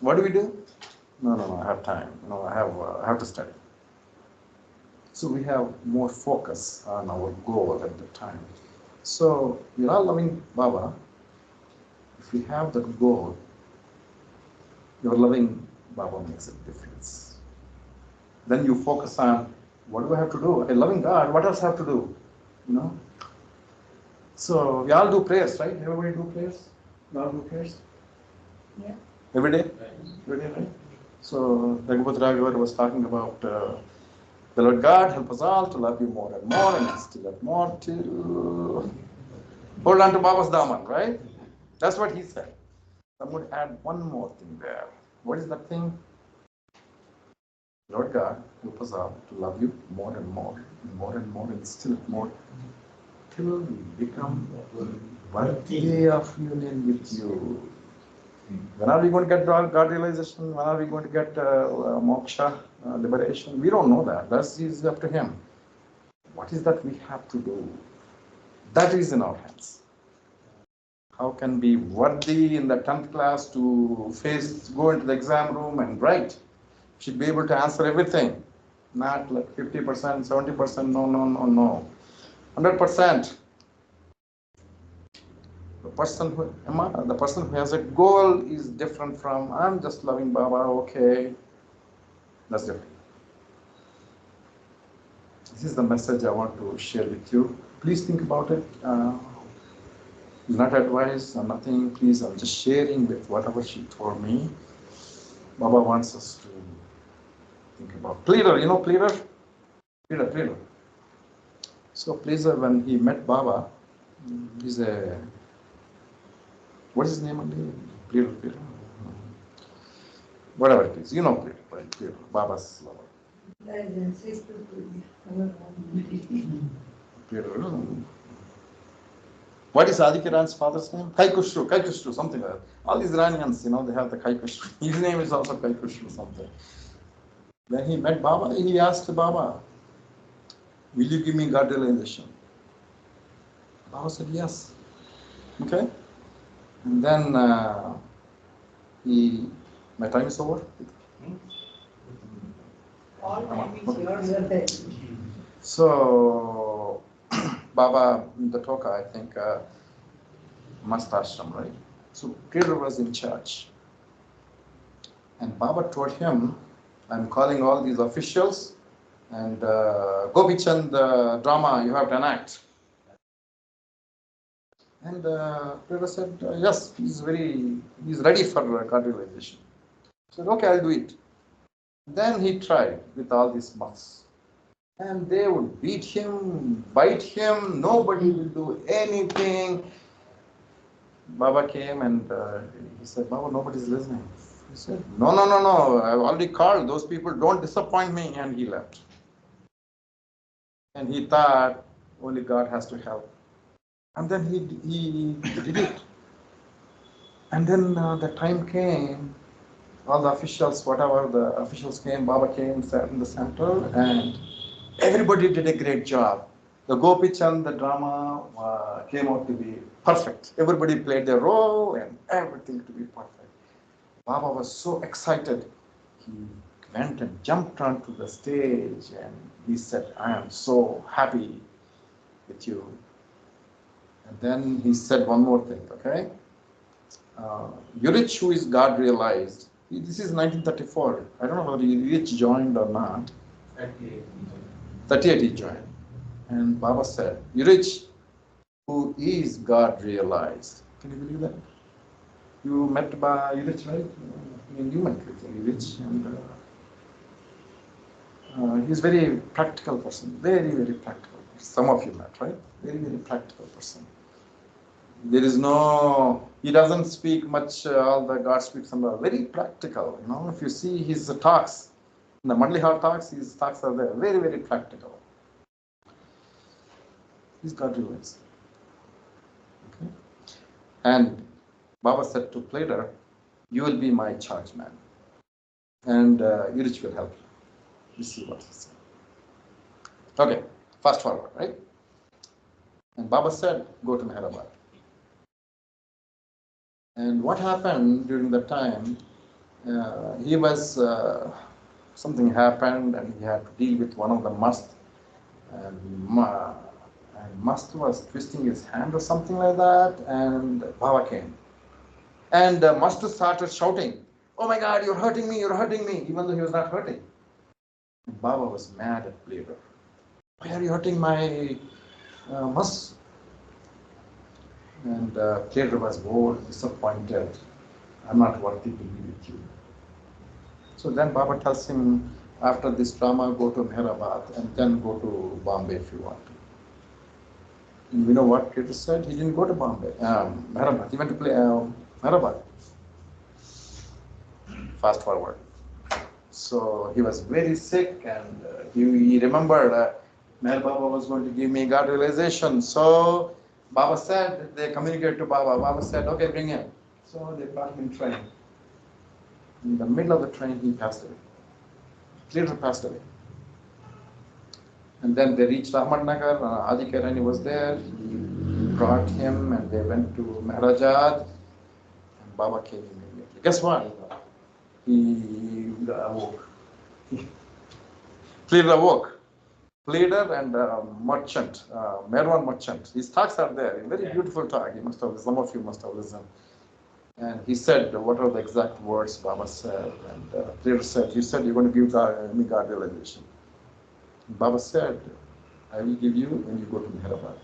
What do we do? No, I have time. I have to study. So we have more focus on our goal at the time. So we're all loving Baba. If we have that goal, your loving Baba makes a difference. Then you focus on, what do I have to do? Okay, loving God, what else I have to do? So we all do prayers, right? Everybody do prayers? We all do prayers? Yeah. Every day? Every day, right? So Raghupat Raghavar was talking about the Lord God, help us all to love you more and more, and still have more to hold on to Baba's Daman, right? That's what he said. I'm going to add one more thing there. What is that thing? Lord God, help us all to love you more and more, and still more, till we become worthy of union with you. When are we going to get God realization? When are we going to get moksha, liberation? We don't know that. That is up to Him. What is that we have to do? That is in our hands. How can we be worthy in the 10th class to go into the exam room and write? Should be able to answer everything. Not like 50%, 70%, no. 100%. The person who has a goal is different from, I'm just loving Baba, okay. That's different. This is the message I want to share with you. Please think about it. Not advice or nothing. Please, I'm just sharing with whatever she told me. Baba wants us to think about. Pleader, Pleader? Pleader. So Pleader, when he met Baba, he's what is his name again? Pleader. Whatever it is, Pleader, right? Pleader, Baba's lover. Pleader. What is Adikiran's father's name? Kaikushru, something like that. All these Iranians, they have the Kaikushru. His name is also Kaikushru something. When he met Baba, he asked Baba, will you give me God realization? Baba said, yes. Okay? And then my time is over? All time is yours. So, Baba, the Toka, I think, Mastashram, right? So, Peter was in charge. And Baba told him, I'm calling all these officials and Gopichand drama you have to enact. And Prabhupada said, yes, he's ready for God realization. He said, okay, I'll do it. Then he tried with all these monks. And they would beat him, bite him, nobody will do anything. Baba came and he said, Baba, nobody's listening. He said, no, I've already called, those people don't disappoint me, and he left. And he thought only God has to help. And then he did it. And then the time came, all the officials, whatever the officials came, Baba came, sat in the center, and everybody did a great job. The Gopichand, the drama came out to be perfect. Everybody played their role and everything to be perfect. Baba was so excited. He went and jumped onto the stage and he said, I am so happy with you. And then he said one more thing, okay? Urich, who is God realized, this is 1934. I don't know whether Urich joined or not. 38 he joined. And Baba said, Urich, who is God realized. Can you believe that? You met by Urich, right? I mean, you met with Urich. And he's a very practical person. Very, very practical. Some of you met, right? Very, very practical person. There is no, he doesn't speak much, all the God speaks and very practical. You know, if you see his talks, in the Mandalihar talks, his talks are there, very, very practical. He's God realized. Okay. And Baba said to Plater, you will be my charge man. And Urich will help you. You see what he said. Okay, fast forward, right? And Baba said, go to Meherabad. And what happened during that time, he was, something happened and he had to deal with one of the mast. And mast was twisting his hand or something like that, and Baba came. And mast started shouting, oh my God, you're hurting me, even though he was not hurting. And Baba was mad at Plater. Why are you hurting my mast? And Plater was bored, disappointed. I'm not worthy to be with you. So then Baba tells him, after this drama, go to Meherabad and then go to Bombay if you want to. And you know what Plater said? He didn't go to Bombay, Meherabad. He went to play Meherabad. Fast forward. So he was very sick and he remembered Meher Baba was going to give me God realization. So Baba said, they communicated to Baba. Baba said, okay, bring him. So they brought him in train. In the middle of the train, he passed away. Later passed away. And then they reached Ahmadnagar. Adi Kairani was there. He brought him and they went to Maharajad. And Baba came immediately. Guess what? He awoke. Clear awoke. Pleader and merchant, Merwan merchant. His talks are there. A very beautiful talk. Some of you must have listened. And he said, what are the exact words Baba said? And Pleader said, you said you're going to give me God realization. And Baba said, I will give you when you go to Meherabad.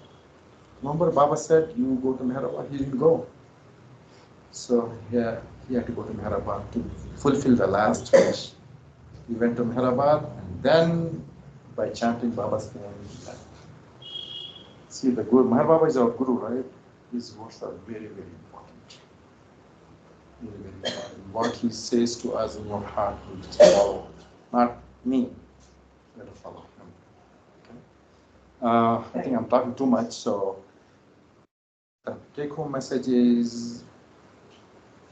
Remember, Baba said, you go to Meherabad. He didn't go. So he had to go to Meherabad to fulfill the last wish. He went to Meherabad and then by chanting Baba's name. See, the Guru, Meher Baba is our Guru, right? His words are very, very important. Very, very important. What he says to us in your heart, we just follow. Not me. You have to follow him. Okay? I think I'm talking too much, so the take-home message is,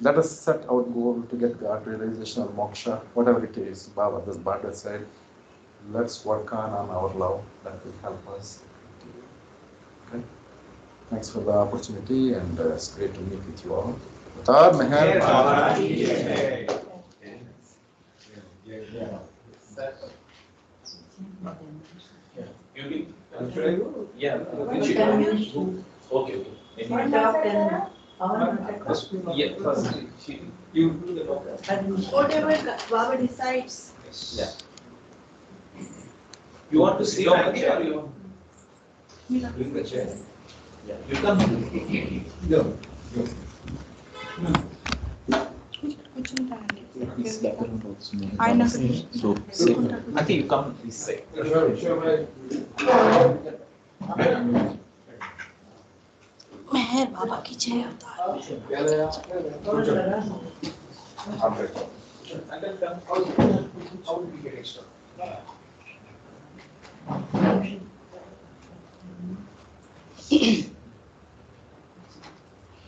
let us set our goal to get God realization or moksha, whatever it is. Baba, this Bada said, let's work on our love. That will help us. Okay. Thanks for the opportunity, and it's great to meet with you all. Atar Meher Baba. Yeah. Okay. Yeah, first You do the Baba. Whatever Baba decides. Yeah. You want to see Ravi or you want to bring the chair? Yeah. You come. Go. Go. I know. So, I think you come this side. मेहर बाबा की जय अवतार। And then come. How do we get extra?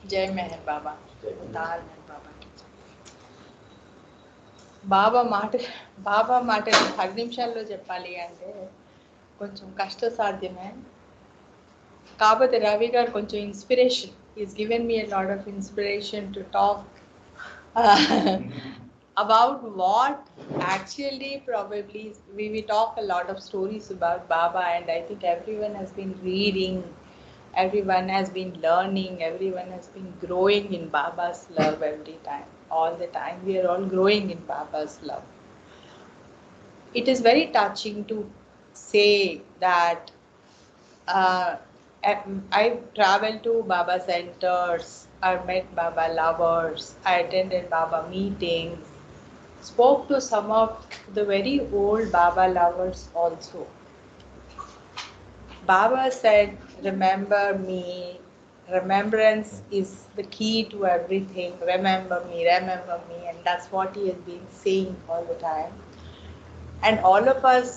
Jai Meher Baba. Dal Meher Baba. బాబా మాట బాబా మాట 10 నిమిషాల్లో చెప్పాలి అంటే కొంచెం కష్టసాధ్యమే. కాకపోతే రవి గారు కొంచెం inspiration. He's given me a lot of inspiration to talk about what actually probably we talk a lot of stories about Baba, and I think everyone has been reading, everyone has been learning, everyone has been growing in Baba's love every time. All the time we are all growing in Baba's love. It is very touching to say that I've traveled to Baba centers, I've met Baba lovers, I attended Baba meetings, spoke to some of the very old Baba lovers also. Baba said, remember me, remembrance is the key to everything, remember me, and that's what he has been saying all the time. And all of us,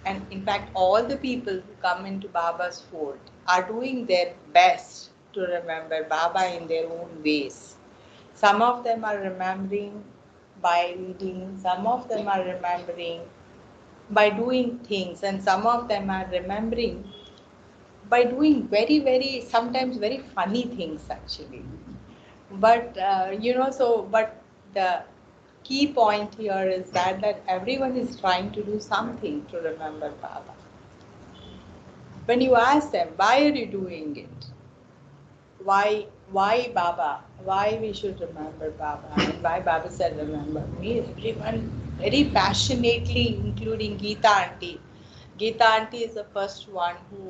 and in fact all the people who come into Baba's fold are doing their best to remember Baba in their own ways. Some of them are remembering by reading, some of them are remembering by doing things, and some of them are remembering by doing very, very, sometimes very funny things actually. But but the key point here is that everyone is trying to do something to remember Baba. When you ask them, why are you doing it? Why Baba? Why we should remember Baba? And why Baba said, remember me? Everyone very passionately, including Geeta auntie. Geeta auntie is the first one who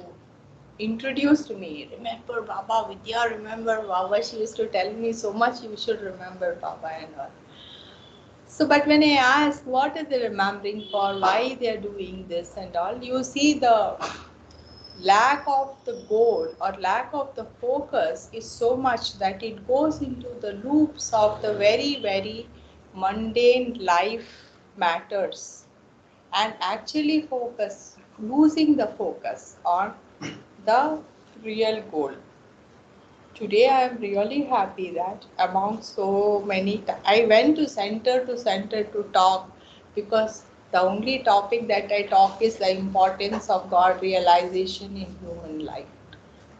introduced me. Remember Baba, Vidya, remember Baba. She used to tell me so much, you should remember Baba and all. So, but when I ask what is they remembering for, why they are doing this and all, you see the lack of the goal or lack of the focus is so much that it goes into the loops of the very, very mundane life matters and actually losing the focus on the real goal. Today I am really happy that among so many, I went to center to talk because the only topic that I talk is the importance of God realization in human life.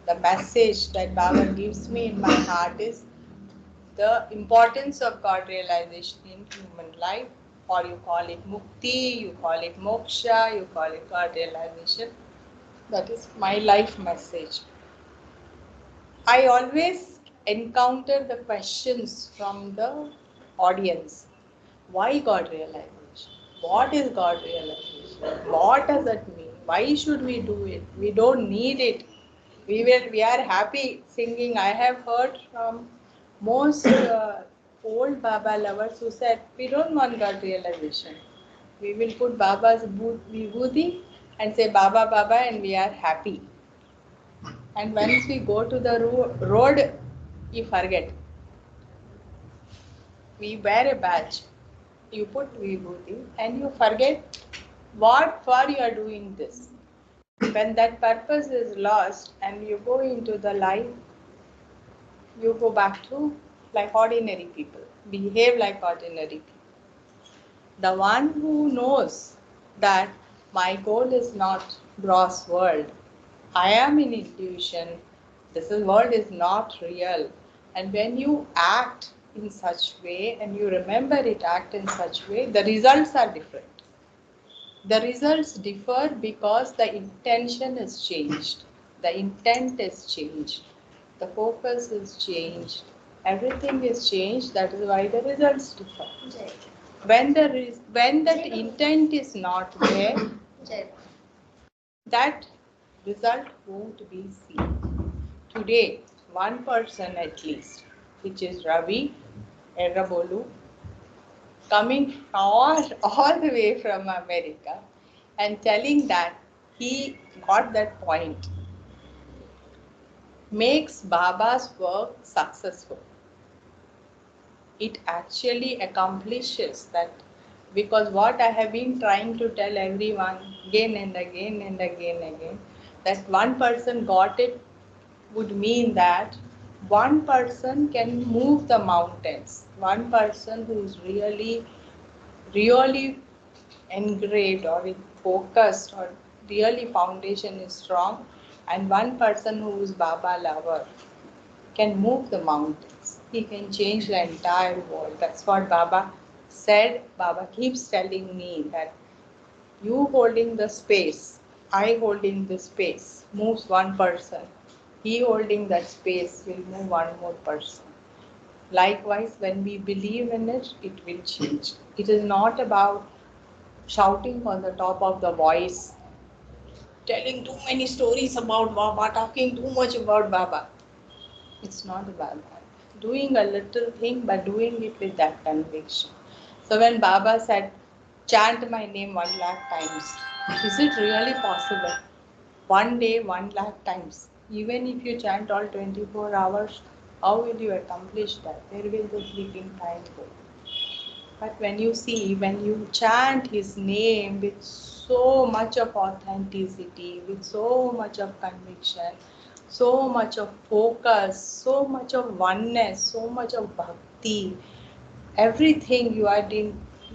The message that Baba gives me in my heart is the importance of God realization in human life, or you call it mukti, you call it moksha, you call it God realization. That is my life message. I always encounter the questions from the audience. Why God realization? What is God realization? What does it mean? Why should we do it? We don't need it. We are happy singing. I have heard from most old Baba lovers who said, we don't want God realization. We will put Baba's vibhuti and say Baba Baba and we are happy. And once we go to the road, you forget. We wear a badge, you put vibhuti, and you forget what for you are doing this. When that purpose is lost and you go into the life, you go back to like ordinary people, behave like ordinary people. The one who knows that my goal is not gross world, I am in illusion, this world is not real. And when you act in such way and you remember it, act in such way, the results are different. The results differ because the intention is changed. The intent is changed. the focus is changed, everything is changed. That is why the results differ. When that intent is not there, that result won't be seen. Today, one person at least, which is Ravi Errabolu, coming all the way from America and telling that he got that point, makes Baba's work successful. It actually accomplishes that, because what I have been trying to tell everyone again and again and again, that one person got it would mean that one person can move the mountains. One person who is really engraved or focused or really foundation is strong, and one person who is Baba lover can move the mountains. He can change the entire world. That's what Baba said. Baba keeps telling me that you holding the space, I holding the space, moves one person. He holding that space will move one more person. Likewise, when we believe in it, it will change. It is not about shouting on the top of the voice, telling too many stories about Baba, talking too much about Baba. It's not about that. Doing a little thing, but doing it with that conviction. So when Baba said, chant my name 1 lakh times, is it really possible? One day, 1 lakh times. Even if you chant all 24 hours, how will you accomplish that? Where will the sleeping time go? But when you see, when you chant his name with so much of authenticity, with so much of conviction, so much of focus, so much of oneness, so much of bhakti, everything you are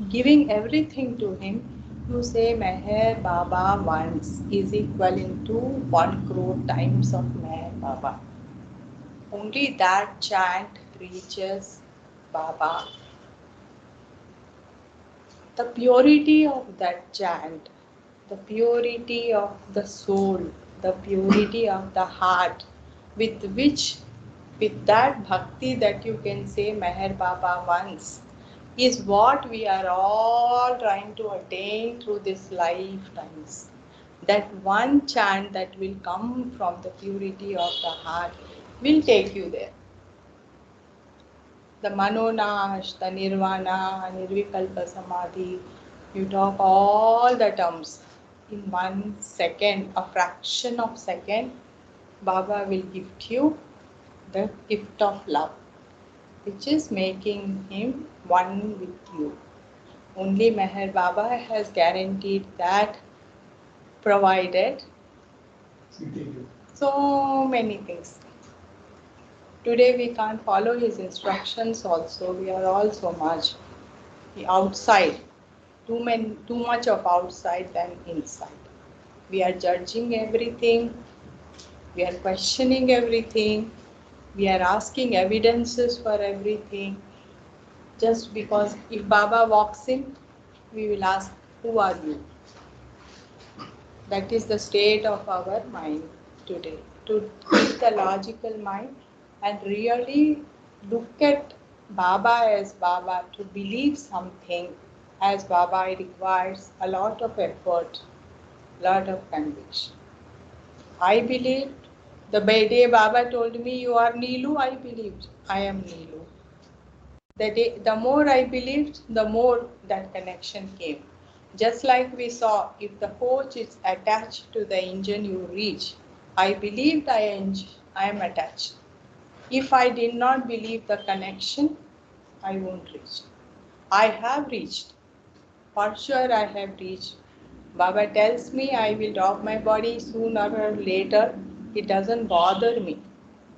giving everything to him, you say Meher Baba once is equivalent to 1 crore times of Meher Baba. Only that chant reaches Baba. The purity of that chant, the purity of the soul, the purity of the heart, with that bhakti that you can say Meher Baba once, is what we are all trying to attain through this lifetimes. That one chant that will come from the purity of the heart will take you there. The Manonash, the Nirvana, Nirvikalpa Samadhi, you talk all the terms. In 1 second, a fraction of second, Baba will gift you the gift of love, which is making him one with you. Only Meher Baba has guaranteed that, provided so many things. Today we can't follow his instructions also. We are all so much outside. Too much of outside than inside. We are judging everything. We are questioning everything. We are asking evidences for everything. Just because if Baba walks in, we will ask, who are you? That is the state of our mind today. To keep the logical mind and really look at Baba as Baba, to believe something as Baba, it requires a lot of effort, lot of conviction. I believed. The day Baba told me, you are Neelu, I believed. I am Neelu. The more I believed, the more that connection came. Just like we saw, if the coach is attached to the engine, you reach. I believed I am attached. If I did not believe the connection, I won't reach. I have reached. For sure I have reached. Baba tells me I will drop my body sooner or later. It doesn't bother me.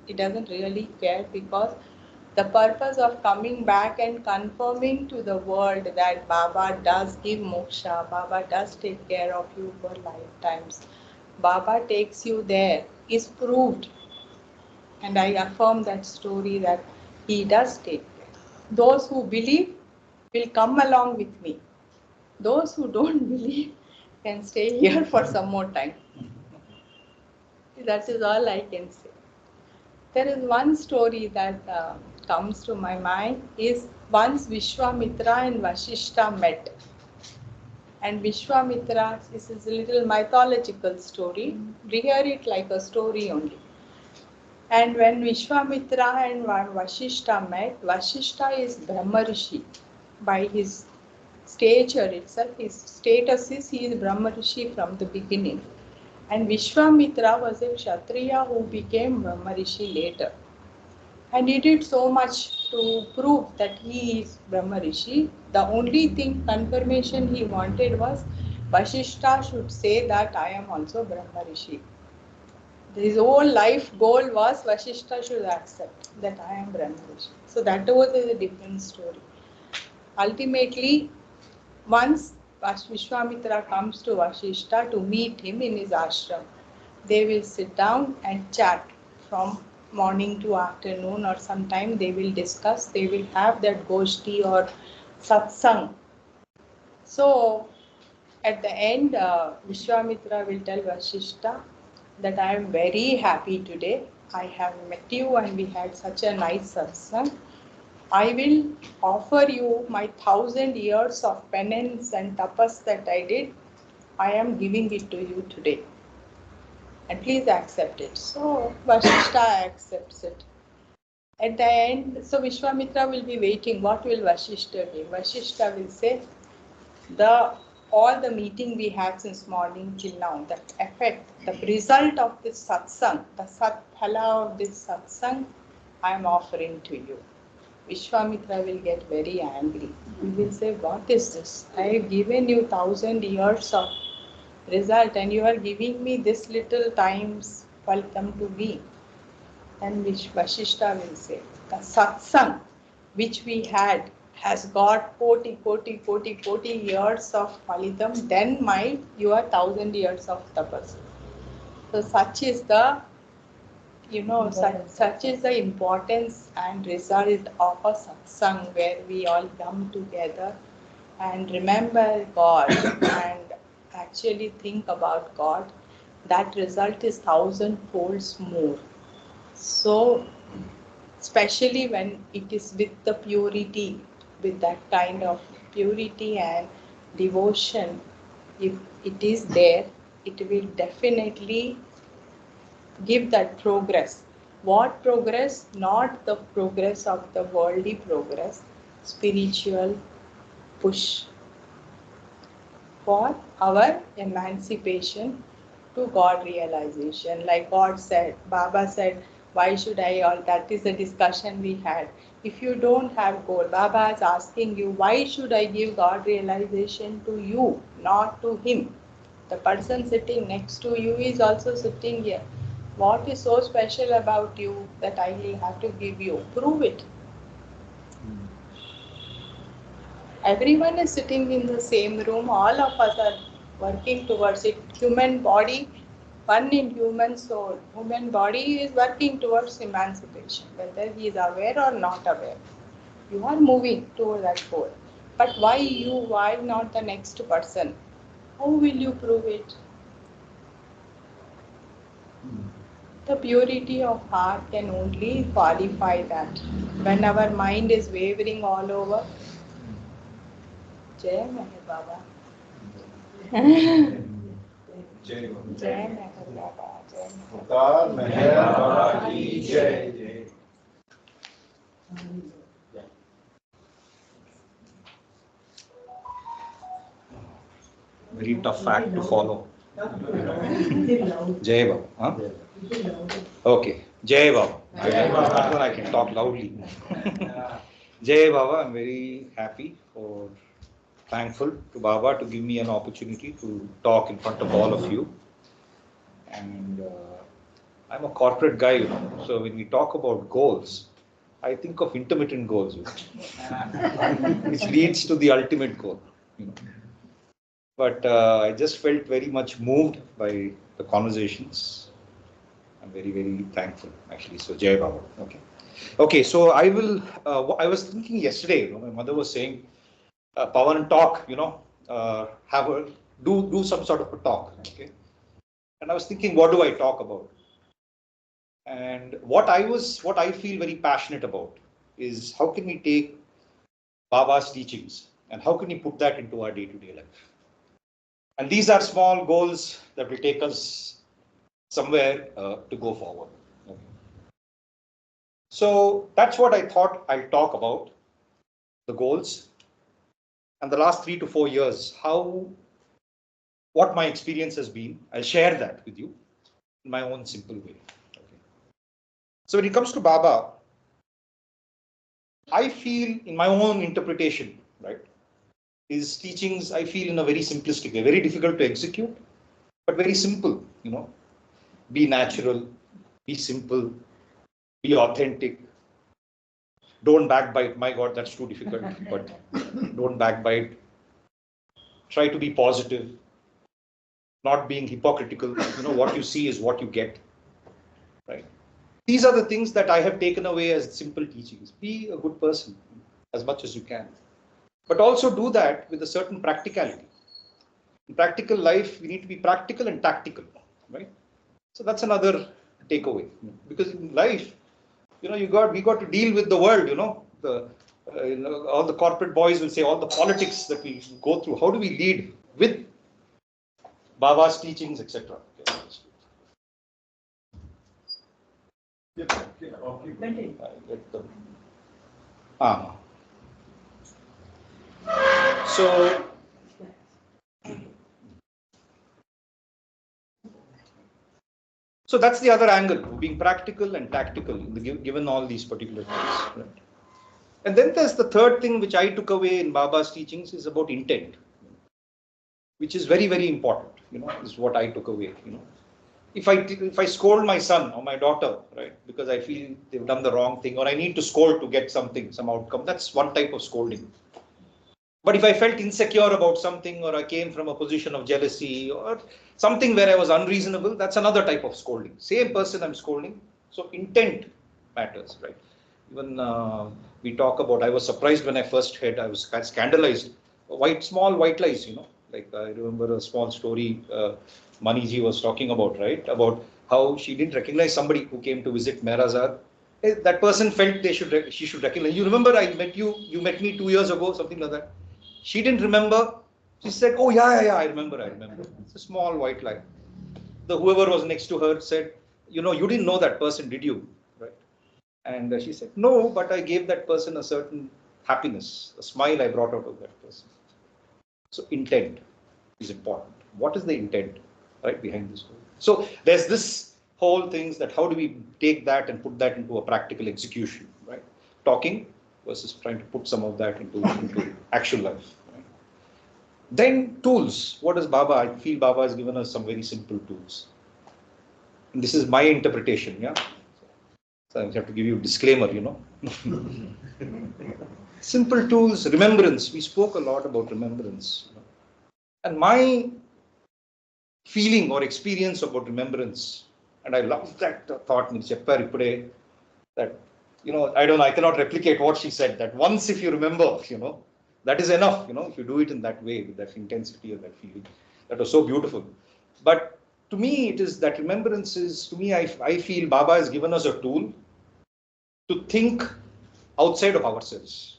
It doesn't really care, because the purpose of coming back and confirming to the world that Baba does give moksha, Baba does take care of you for lifetimes, Baba takes you there, is proved. And I affirm that story that he does take care. Those who believe will come along with me. Those who don't believe can stay here for some more time. That is all I can say. There is one story that comes to my mind is once Vishwamitra and Vashishta met. And Vishwamitra, this is a little mythological story. We hear it like a story only. And when Vishwamitra and Vashishta met, Vashishta is Brahma Rishi. By his stature itself, his status is he is Brahma Rishi from the beginning. And Vishwamitra was a Kshatriya who became Brahma Rishi later. And he did so much to prove that he is Brahma Rishi. The only thing, confirmation he wanted was Vashishta should say that I am also Brahma Rishi. His whole life goal was Vashishta should accept that I am Brahma Rishi. So that was a different story. Ultimately, once Vishwamitra comes to Vashishta to meet him in his ashram, they will sit down and chat from morning to afternoon, or sometime they will discuss, they will have that goshti or satsang. So at the end, Vishwamitra will tell Vashishta that I am very happy today. I have met you and we had such a nice satsang. I will offer you my 1,000 years of penance and tapas that I did. I am giving it to you today. And please accept it. So Vashishta accepts it. At the end, so Vishwamitra will be waiting. What will Vashishta give? Vashishta will say, all the meeting we had since morning till now, the effect, the result of this satsang, the satphala of this satsang, I am offering to you. Vishwamitra will get very angry. He will say, what is this? I have given you 1,000 years of result and you are giving me this little times welcome to me. And Vashishta will say, the satsang which we had has got 40 years of phalitam, then your 1,000 years of tapas. So such is the, such is the importance and result of a satsang where we all come together and remember God and actually think about God. That result is 1,000 folds more. So, especially when it is with the purity, with that kind of purity and devotion, if it is there, it will definitely give that progress. What progress? Not the progress of the worldly progress, spiritual push for our emancipation to God realization. Like God said, Baba said, why should I all? That is the discussion we had. If you don't have goal, Baba is asking you, why should I give God realization to you, not to him? The person sitting next to you is also sitting here. What is so special about you that I will have to give you? Prove it. Everyone is sitting in the same room. All of us are working towards it. Human body, one in human soul. Human body is working towards emancipation, whether he is aware or not aware. You are moving toward that goal. But why you? Why not the next person? How will you prove it? The purity of heart can only qualify that. When our mind is wavering all over, Jai Meher Baba. Jai Jai Meher Baba. Jai Meher Baba. Meher Baba ki jai. Very tough act to follow. Jai Baba. Huh? Okay. Jai Baba. That one I can talk loudly. Jai Baba, I'm very happy or thankful to Baba to give me an opportunity to talk in front of all of you. And I'm a corporate guy, so when we talk about goals, I think of intermittent goals, which leads to the ultimate goal. But I just felt very much moved by the conversations. I'm very, very thankful, actually. So, Jai Baba. Okay. So I will. I was thinking yesterday. My mother was saying, "Pawan, talk. Do some sort of a talk." Okay. And I was thinking, what do I talk about? And what I feel very passionate about is how can we take Baba's teachings and how can we put that into our day-to-day life? And these are small goals that will take us somewhere to go forward. Okay. So that's what I thought I'll talk about, the goals. And the last 3 to 4 years, what my experience has been. I'll share that with you in my own simple way. Okay. So when it comes to Baba, I feel in my own interpretation, right, his teachings, I feel in a very simplistic way, very difficult to execute, but very simple, be natural, be simple, be authentic, don't backbite. My God, that's too difficult, but don't backbite. Try to be positive, not being hypocritical. What you see is what you get, right? These are the things that I have taken away as simple teachings. Be a good person as much as you can, but also do that with a certain practicality. In practical life, we need to be practical and tactical, right? So that's another takeaway, because in life, we got to deal with the world. All the corporate boys will say all the politics that we go through. How do we lead with Baba's teachings, etc. So that's the other angle, being practical and tactical, given all these particular things. Right? And then there's the third thing which I took away in Baba's teachings is about intent, which is very, very important. Is what I took away. If I scold my son or my daughter, right, because I feel they've done the wrong thing, or I need to scold to get something, some outcome, that's one type of scolding. But if I felt insecure about something, or I came from a position of jealousy, or something where I was unreasonable, that's another type of scolding. Same person I'm scolding. So intent matters, right? Even we talk about, I was surprised when I first heard, I was scandalized. Small white lies, like I remember a small story Maniji was talking about, right? About how she didn't recognize somebody who came to visit Mehrazad. That person felt she should recognize. You remember I met you met me 2 years ago, something like that. She didn't remember. She said, oh yeah, I remember. It's a small white lie. Whoever was next to her said, you didn't know that person, did you? Right? And she said, no, but I gave that person a certain happiness, a smile I brought out of that person. So intent is important. What is the intent, right, behind this? So there's this whole things that how do we take that and put that into a practical execution, right? Talking versus trying to put some of that into actual life. Right? Then tools. What is Baba? I feel Baba has given us some very simple tools. And this is my interpretation, yeah. So I have to give you a disclaimer, Simple tools, remembrance. We spoke a lot about remembrance. And my feeling or experience about remembrance, and I love that thought, that, I cannot replicate what she said, that once if you remember, that is enough, if you do it in that way, with that intensity or that feeling. That was so beautiful. But to me, it is that remembrance is, to me, I feel Baba has given us a tool to think outside of ourselves,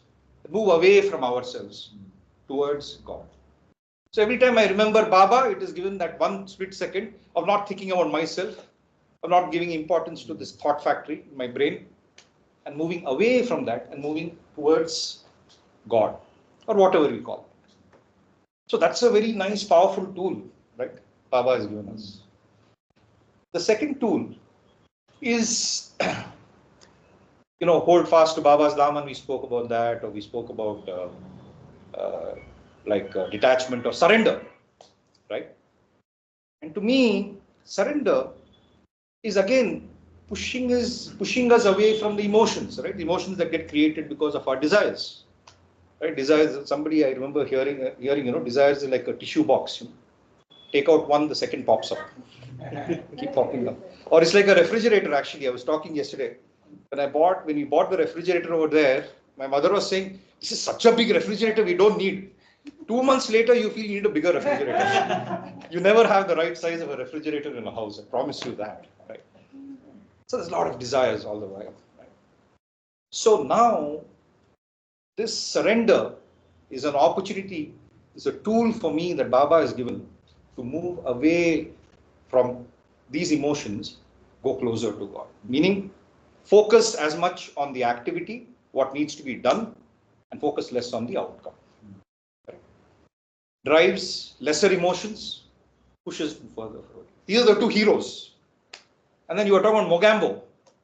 move away from ourselves towards God. So every time I remember Baba, it is given that one split second of not thinking about myself, of not giving importance to this thought factory in my brain, and moving away from that and moving towards God, or whatever we call it. So that's a very nice, powerful tool, right? Baba has given us. The second tool is, hold fast to Baba's Daman. We spoke about that, or we spoke about detachment or surrender, right? And to me, surrender is again pushing us away from the emotions, right? The emotions that get created because of our desires, right? Desires. Somebody I remember hearing, desires is like a tissue box. Take out one, the second pops up. Keep popping up. Or it's like a refrigerator. Actually, I was talking yesterday when we bought the refrigerator over there. My mother was saying, "This is such a big refrigerator. We don't need." 2 months later, you feel you need a bigger refrigerator. You never have the right size of a refrigerator in a house. I promise you that. Right? So there's a lot of desires all the while. Right? So now, this surrender is an opportunity, is a tool for me that Baba has given to move away from these emotions, go closer to God. Meaning, focus as much on the activity, what needs to be done, and focus less on the outcome. Right? Drives lesser emotions, pushes further forward. These are the two heroes. And then you were talking about Mogambo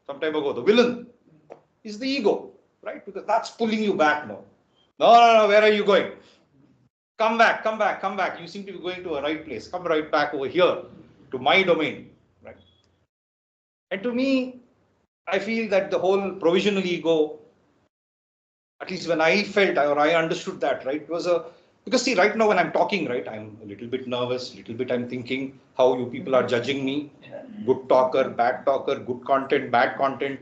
some time ago. The villain is the ego, right? Because that's pulling you back now. No, where are you going? Come back, come back, come back. You seem to be going to a right place. Come right back over here to my domain, right? And to me, I feel that the whole provisional ego, at least when I felt or I understood that, right, was because see, right now when I'm talking, right, I'm a little bit nervous, little bit I'm thinking how you people are judging me, good talker, good content, bad content,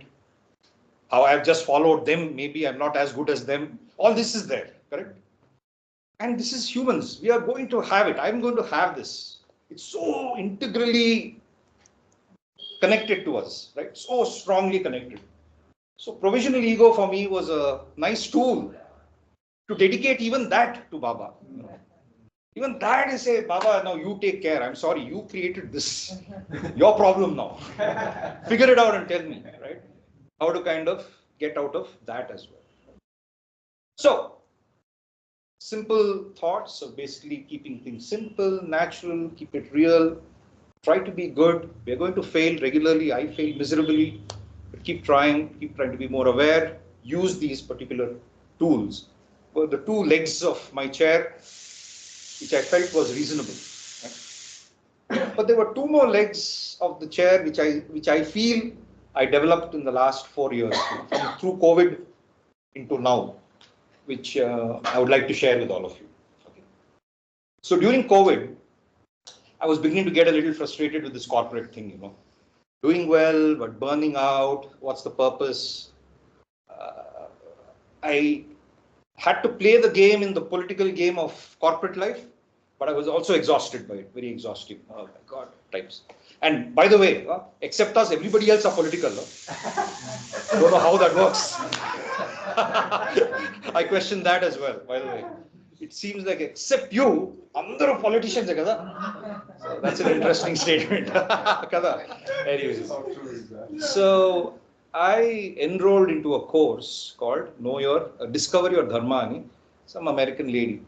how I've just followed them, maybe I'm not as good as them. All this is there, correct? And this is humans. We are going to have it. I'm going to have this. It's so integrally connected to us, right? So strongly connected. So provisional ego for me was a nice tool to dedicate even that to Baba. Even that is say, Baba, now you take care. I'm sorry, you created this. Your problem now. Figure it out and tell me, right? How to kind of get out of that as well. So, simple thoughts of basically keeping things simple, natural, keep it real, try to be good. We're going to fail regularly. I fail miserably. But keep trying to be more aware, use these particular tools. Well, the two legs of my chair, which I felt was reasonable. Right? But there were two more legs of the chair, which I feel I developed in the last 4 years, from through COVID into now, which I would like to share with all of you. Okay. So during COVID, I was beginning to get a little frustrated with this corporate thing, doing well, but burning out. What's the purpose? I had to play the game in the political game of corporate life, but I was also exhausted by it, very exhausting. Oh my God, types. And by the way, except us, everybody else are political. I don't know how that works. I question that as well, by the way. It seems like except you, andar politicians. So that's an interesting statement. Anyways, so I enrolled into a course called Discover Your Dharma. Some American lady,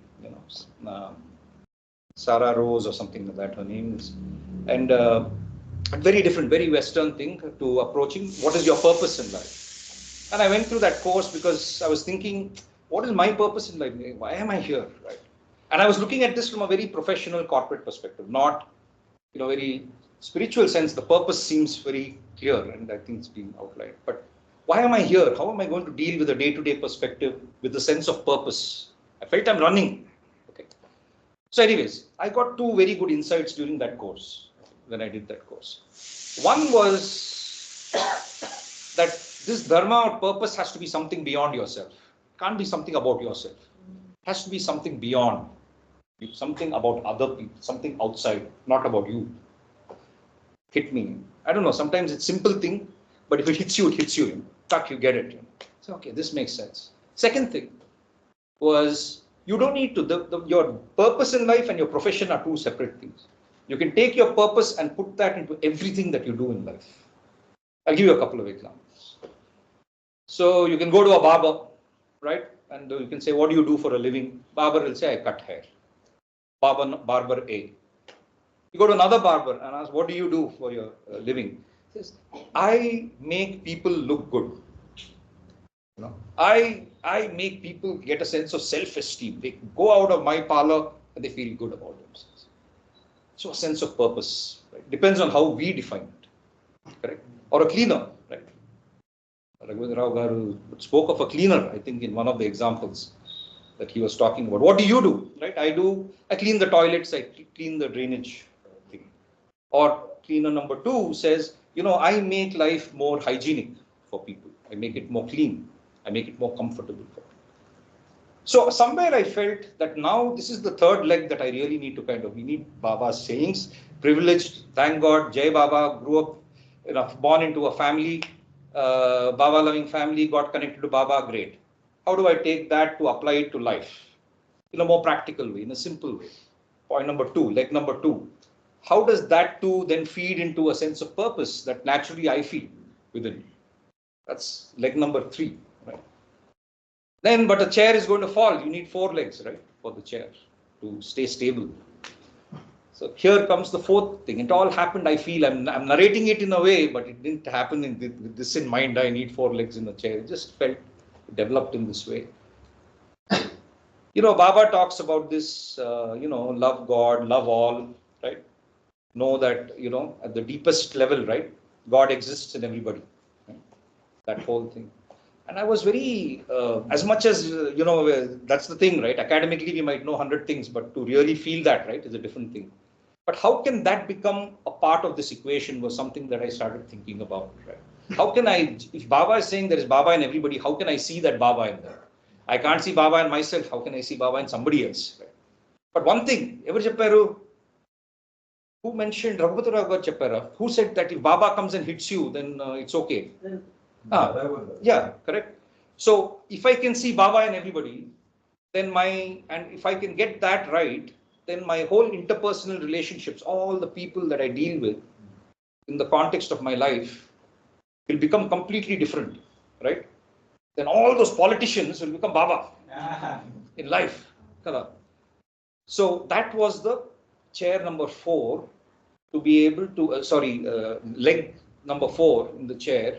Sarah Rose or something like that, her name is. And a very different, very Western thing to approaching what is your purpose in life. And I went through that course because I was thinking, what is my purpose in life? Why am I here, right? And I was looking at this from a very professional corporate perspective, not, very spiritual sense. The purpose seems very clear, and I think it's been outlined. But why am I here? How am I going to deal with a day-to-day perspective with the sense of purpose? I felt I'm running. Okay. So anyways, I got two very good insights during that course, when I did that course. One was that this dharma or purpose has to be something beyond yourself. It can't be something about yourself. It has to be something beyond. Something about other people, something outside, not about you. Hit me. I don't know, sometimes it's simple thing, but if it hits you, it hits you. Tuck, you get it. So, okay, this makes sense. Second thing was, you don't need to, your purpose in life and your profession are two separate things. You can take your purpose and put that into everything that you do in life. I'll give you a couple of examples. So you can go to a barber, right? And you can say, what do you do for a living? Barber will say, I cut hair. Barber A. You go to another barber and ask, what do you do for your living? He says, I make people look good. I make people get a sense of self-esteem. They go out of my parlor and they feel good about themselves. So a sense of purpose, right? Depends on how we define it, correct? Or a cleaner, right? Ravi Garu spoke of a cleaner, I think, in one of the examples that he was talking about. What do you do, right? I clean the toilets, I clean the drainage thing. Or cleaner number 2 says, I make life more hygienic for people. I make it more clean. I make it more comfortable for people. So somewhere I felt that now this is the third leg that I really need to we need Baba's sayings. Privileged, thank God, Jai Baba, grew up born into a family, Baba loving family, got connected to Baba, great. How do I take that to apply it to life? In a more practical way, in a simple way. Point number 2, leg number 2. How does that too then feed into a sense of purpose that naturally I feel within? That's leg number 3, right? Then, but a chair is going to fall. You need 4 legs, right, for the chair to stay stable. So here comes the 4th thing. It all happened, I feel, I'm narrating it in a way, but it didn't happen with this in mind. I need 4 legs in a chair. It just felt developed in this way. Baba talks about this, love God, love all, right? Know that, at the deepest level, right, God exists in everybody. Right? That whole thing. And I was very, as much as, that's the thing, right? Academically, we might know 100 things, but to really feel that, right, is a different thing. But how can that become a part of this equation was something that I started thinking about, right? How can I, if Baba is saying there is Baba in everybody, how can I see that Baba in there? I can't see Baba in myself. How can I see Baba in somebody else? Right? But one thing, ever Chepparu, who mentioned Raghupatharaga Cheppara, who said that if Baba comes and hits you, then it's okay. Yeah, correct. So if I can see Baba in everybody, then and if I can get that right, then my whole interpersonal relationships, all the people that I deal with in the context of my life will become completely different, right? Then all those politicians will become Baba in life. So that was the chair number 4 to be able to, leg number 4 in the chair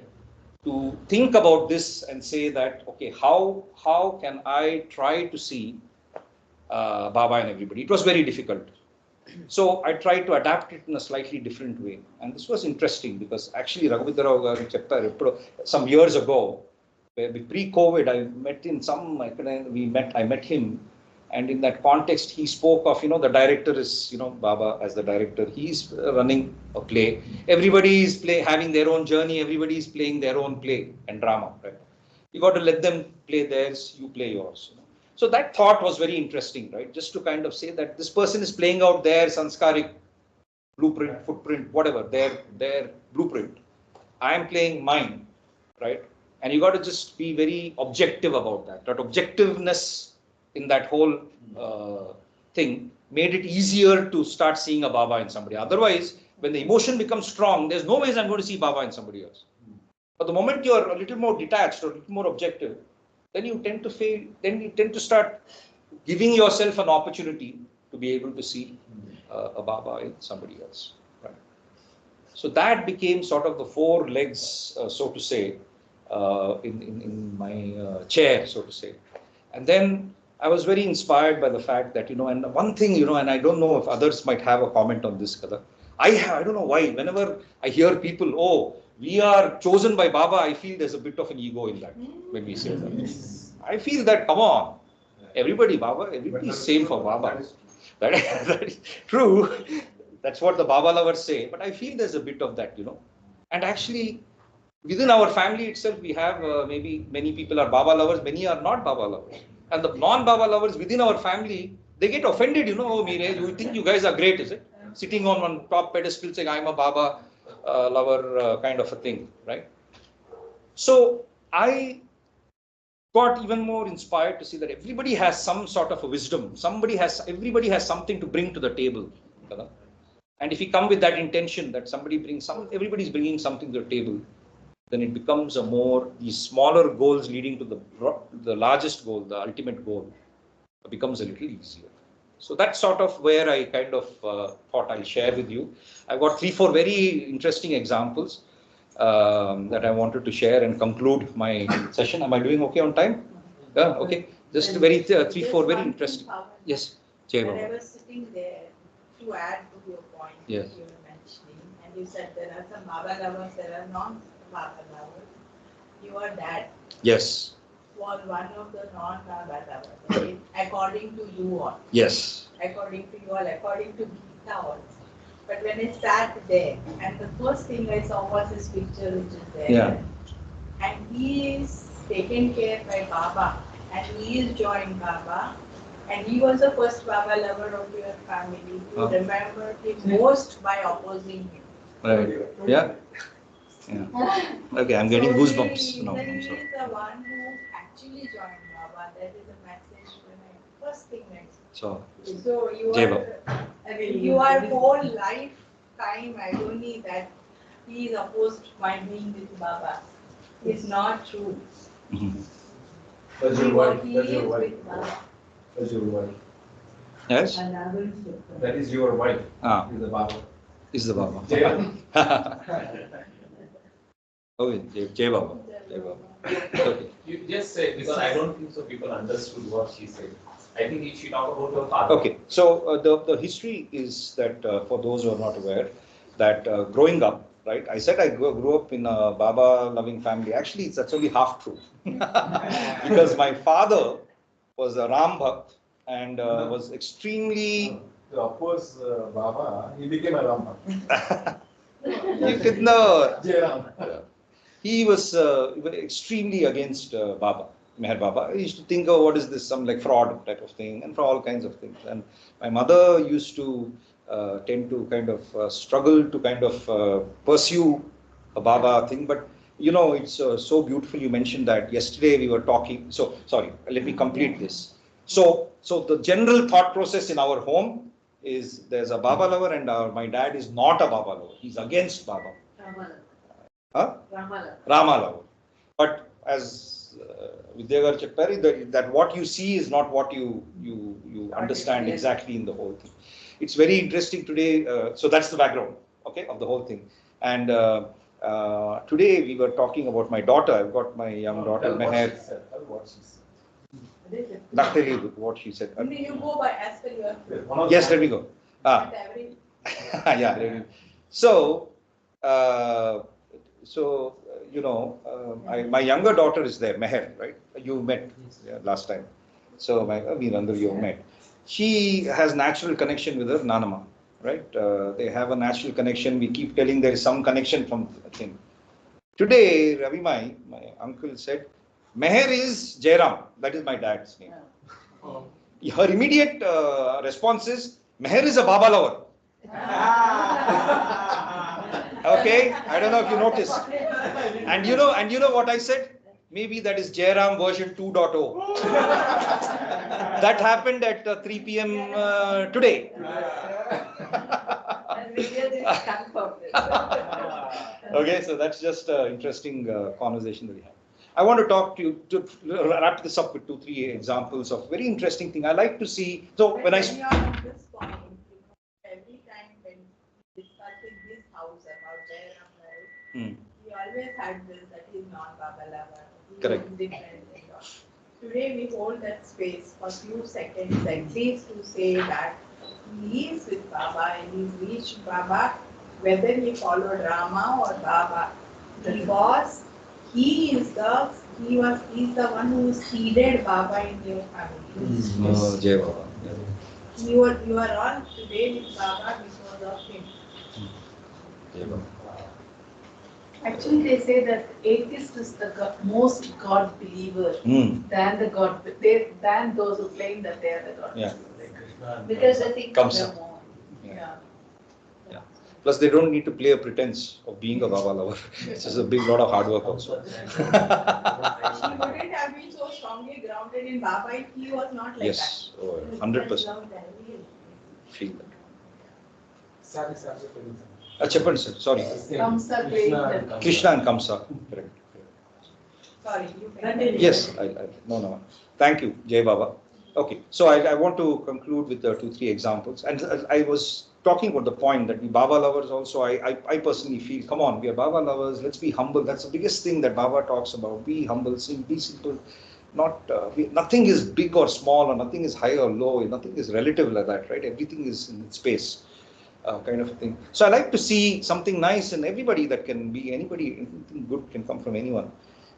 to think about this and say that, okay, how can I try to see Baba and everybody? It was very difficult. So I tried to adapt it in a slightly different way. And this was interesting because actually Raghupatharaga Cheppara, some years ago, pre-COVID, I met him. And in that context, he spoke of, the director is, Baba as the director. He's running a play. Everybody is having their own journey. Everybody is playing their own play and drama. Right? You got to let them play theirs, you play yours. So that thought was very interesting, right? Just to kind of say that this person is playing out their sanskaric blueprint, footprint, whatever, their blueprint. I am playing mine, right? And you got to just be very objective about that. That objectiveness in that whole thing made it easier to start seeing a Baba in somebody. Otherwise, when the emotion becomes strong, there's no ways I'm going to see Baba in somebody else. But the moment you're a little more detached or a little more objective, then you tend to fail. Then you tend to start giving yourself an opportunity to be able to see a Baba in somebody else. Right? So that became sort of the 4 legs, so to say, in my chair, so to say. And then I was very inspired by the fact that, and one thing, and I don't know if others might have a comment on this, Kada. I don't know why, whenever I hear people, oh, we are chosen by Baba, I feel there's a bit of an ego in that when we say that. I feel that, come on, everybody, Baba, everybody is same for Baba. That is true. That's what the Baba lovers say. But I feel there's a bit of that, And actually, within our family itself, we have maybe many people are Baba lovers, many are not Baba lovers. And the non-Baba lovers within our family, they get offended, oh, Meere, you think you guys are great, is it? Sitting on one top pedestal saying, I'm a Baba lover kind of a thing, right? So I got even more inspired to see that everybody has some sort of a wisdom. Everybody has something to bring to the table. And if you come with that intention that everybody's bringing something to the table, then it becomes these smaller goals leading to the largest goal, the ultimate goal, becomes a little easier. So that's sort of where I kind of thought I'll share with you. I've got 3-4 very interesting examples that I wanted to share and conclude my session. Am I doing okay on time? Yeah, okay. Just 3-4 very interesting. Yes, Jai Baba. When I was sitting there, to add to your point yes. you were mentioning, and you said there are some Baba lovers, there are non-Baba lovers. Your dad yes. was one of the non-Baba lovers, according to you all. Yes. According to you all, according to Geeta also. But when I sat there, and the first thing I saw was his picture, which is there. Yeah. And he is taken care by Baba, and he is joined Baba. And he was the first Baba lover of your family. You remember him most by opposing him. Right. Yeah. Yeah. Okay, I'm getting goosebumps. No, I'm sorry. He is the one who actually joined Baba. That is a message when I first thing next. So your whole lifetime agony that he is opposed my being with Baba is not true. That's your wife. He That's is your wife. with Baba. That's your wife. Yes? That is your wife. Ah. Is the Baba. Is the Baba. Okay, Jai Baba. Jai Baba. Okay. You just say, because I don't think so people understood what she said. I think if she talk about her father. Okay, so the history is that for those who are not aware, that growing up, right? I said I grew up in a Baba loving family. Actually, that's only half true. Because my father was a Ram Bhakt and was extremely. To oppose Baba, he became a Ram Bhakt. You could know. Jairam. He was extremely against Baba, Meher Baba. He used to think, oh, what is this, some like fraud type of thing, and for all kinds of things. And my mother used to tend to kind of struggle to kind of pursue a Baba thing. But you know, it's so beautiful you mentioned that. Yesterday we were talking, so sorry, let me complete this. So the general thought process in our home is there's a Baba lover and my dad is not a Baba lover. He's against Baba. Rama lover. But as Vidyagar Chappari, that what you see is not what you understand exactly in the whole thing. It's very interesting today. So that's the background, okay, of the whole thing. And today we were talking about my daughter. I've got my young daughter, Meher. Not tell you what she said. You go by as per your. Yes, let me go. Yeah. So, you know, my younger daughter is there, Meher, right? You met last time. So, you met. She has natural connection with her Nanama, right? They have a natural connection. We keep telling there is some connection from him. Today, Ravi, my uncle said, Meher is Jairam. That is my dad's name. Her immediate response is, Meher is a Baba lover. Okay, I don't know if you noticed. And you know what I said? Maybe that is Jairam version 2.0. That happened at 3 p.m. Today. Okay, so that's just an interesting conversation that we have. I want to talk to you, to wrap this up with 2-3 examples of very interesting thing. I like to see, so when I... Every time when discussing this house about Jairam, he always had this that he is non-Baba lover. Correct. Today we hold that space for a few seconds at least to say that he is with Baba and he's reached Baba, whether he followed Rama or Baba, because he's the one who seeded Baba in your family. Oh, Jai Baba. You are all today with Baba because of him. Jai Baba. Actually, they say that atheist is the most God believer than those who claim that they are the God. Yeah. Because I think they're more. Yeah. Plus, they don't need to play a pretense of being a Baba lover. It's just a big lot of hard work also. He wouldn't have been so strongly grounded in Baba if he was not like that. Yes, 100%. Feel that. Chappan sir, sorry. Kamsa Krishna and Kamsa. Correct. Sorry, you can. Yes, no. Thank you, Jai Baba. Okay, so I want to conclude with 2-3 examples. And I was talking about the point that we Baba lovers also, I personally feel, come on, we are Baba lovers, let's be humble. That's the biggest thing that Baba talks about. Be humble, be simple. Nothing is big or small, or nothing is high or low, nothing is relative like that, right? Everything is in space. Kind of thing. So I like to see something nice in everybody that can be anybody, anything good can come from anyone.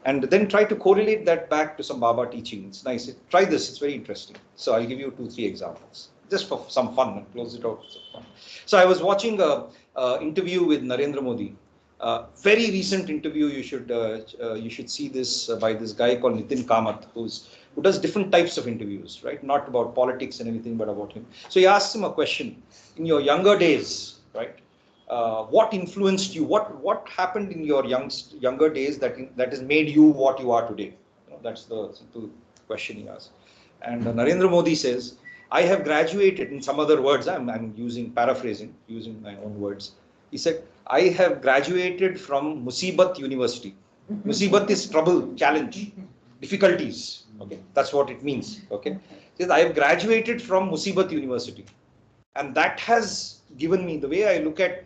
And then try to correlate that back to some Baba teaching. It's nice. Try this, it's very interesting. So I'll give you 2-3 examples, just for some fun and close it out. So I was watching a interview with Narendra Modi. Very recent interview, you should see this by this guy called Nitin Kamath, who does different types of interviews, right? Not about politics and anything, but about him. So he asks him a question. In your younger days, right? what influenced you? What happened in your younger days that has made you what you are today? That's the simple question he asked. And Narendra Modi says, I have graduated, in some other words, I'm paraphrasing, using my own words. He said, I have graduated from Musibat University. Musibat is trouble, challenge, difficulties. Okay, that's what it means. Okay, he says, I have graduated from Musibat University. And that has given me, the way I look at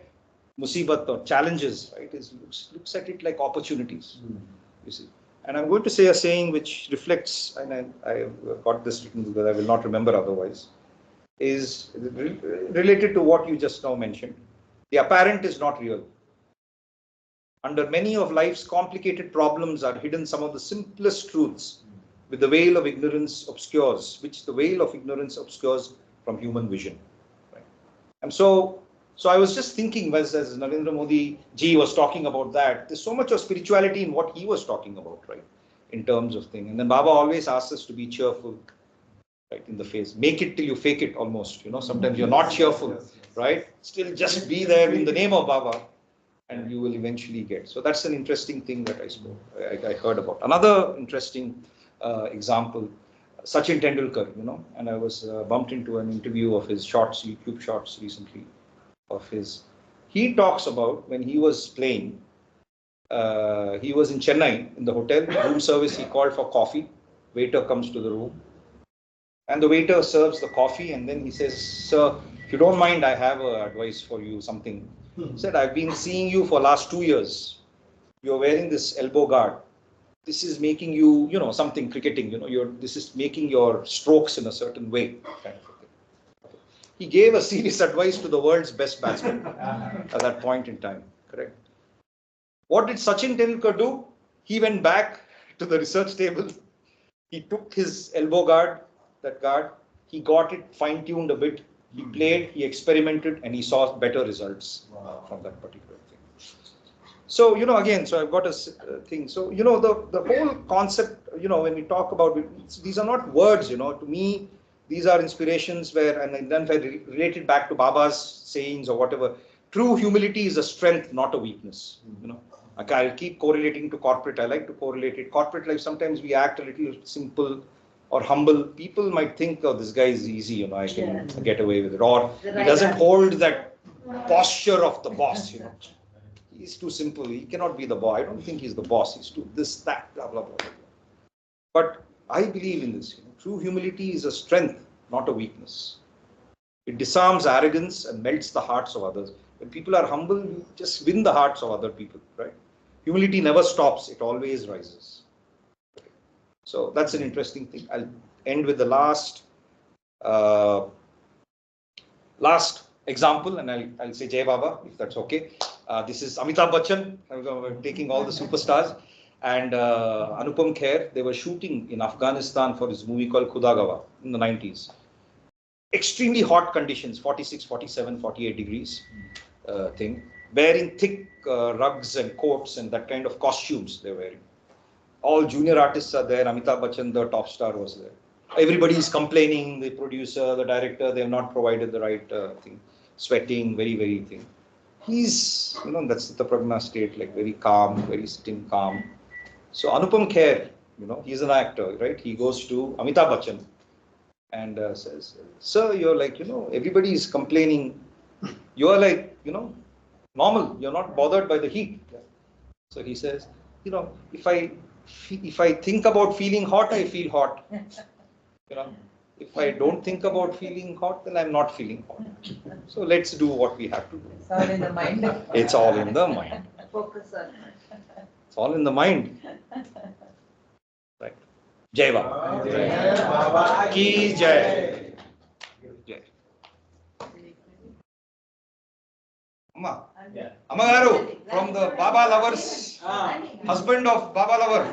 Musibat or challenges, right, is looks at it like opportunities. You see. And I'm going to say a saying which reflects, and I got this written because I will not remember otherwise, is related to what you just now mentioned. The apparent is not real. Under many of life's complicated problems are hidden some of the simplest truths, with the veil of ignorance obscures, which the veil of ignorance obscures from human vision. Right? And so I was just thinking, as Narendra Modi ji was talking about that, there's so much of spirituality in what he was talking about, right? In terms of thing. And then Baba always asks us to be cheerful, right? In the face. Make it till you fake it almost. Sometimes you're not cheerful, right? Still just be there in the name of Baba and you will eventually get. So that's an interesting thing that I heard about. Another interesting example, Sachin Tendulkar, and I was bumped into an interview of his YouTube shorts recently. He talks about when he was playing, he was in Chennai in the hotel room service. He called for coffee. Waiter comes to the room, and the waiter serves the coffee, and then he says, "Sir, if you don't mind, I have an advice for you. Something." He said, "I've been seeing you for last 2 years. You're wearing this elbow guard. This is making you, something cricketing. This is making your strokes in a certain way." Kind of. He gave a serious advice to the world's best batsman at that point in time, correct? What did Sachin Tendulkar do? He went back to the research table. He took his elbow guard, he got it fine-tuned a bit. He played, he experimented, and he saw better results from that particular thing. So, again, so I've got a thing. So, the whole concept, when we talk about it, these are not words, to me. These are inspirations and then if I relate it back to Baba's sayings or whatever, true humility is a strength, not a weakness. I'll keep correlating to corporate. I like to correlate it. Corporate life, sometimes we act a little simple or humble. People might think, oh, this guy is easy, I can get away with it. Or he doesn't hold that posture of the boss, He's too simple. He cannot be the boss. I don't think he's the boss. He's too this, that, blah, blah, blah. But I believe in this. True humility is a strength, not a weakness. It disarms arrogance and melts the hearts of others. When people are humble, you just win the hearts of other people, right? Humility never stops. It always rises. Okay. So that's an interesting thing. I'll end with the last example, and I'll say Jai Baba, if that's okay. This is Amitabh Bachchan. I'm taking all the superstars. And Anupam Kher, they were shooting in Afghanistan for this movie called Khudagawa in the 90s. Extremely hot conditions, 46, 47, 48 degrees thing. Wearing thick rugs and coats and that kind of costumes they're wearing. All junior artists are there. Amitabh Bachchan, the top star, was there. Everybody is complaining, the producer, the director, they have not provided the right thing. Sweating, very, very thing. He's, that's the pragna state, like very calm, very sitting calm. So Anupam Kher, he's an actor, right? He goes to Amitabh Bachchan and says, "Sir, you're like, everybody is complaining. You're like, normal. You're not bothered by the heat." So he says, if I think about feeling hot, I feel hot. If I don't think about feeling hot, then I'm not feeling hot. So let's do what we have to do. It's all in the mind. It's all in the mind. Focus on. It's all in the mind. Right. Jai Baba. Jai Baba ki jai. Jai. Amma. Amma Garu, from the Baba lovers, husband of Baba lover.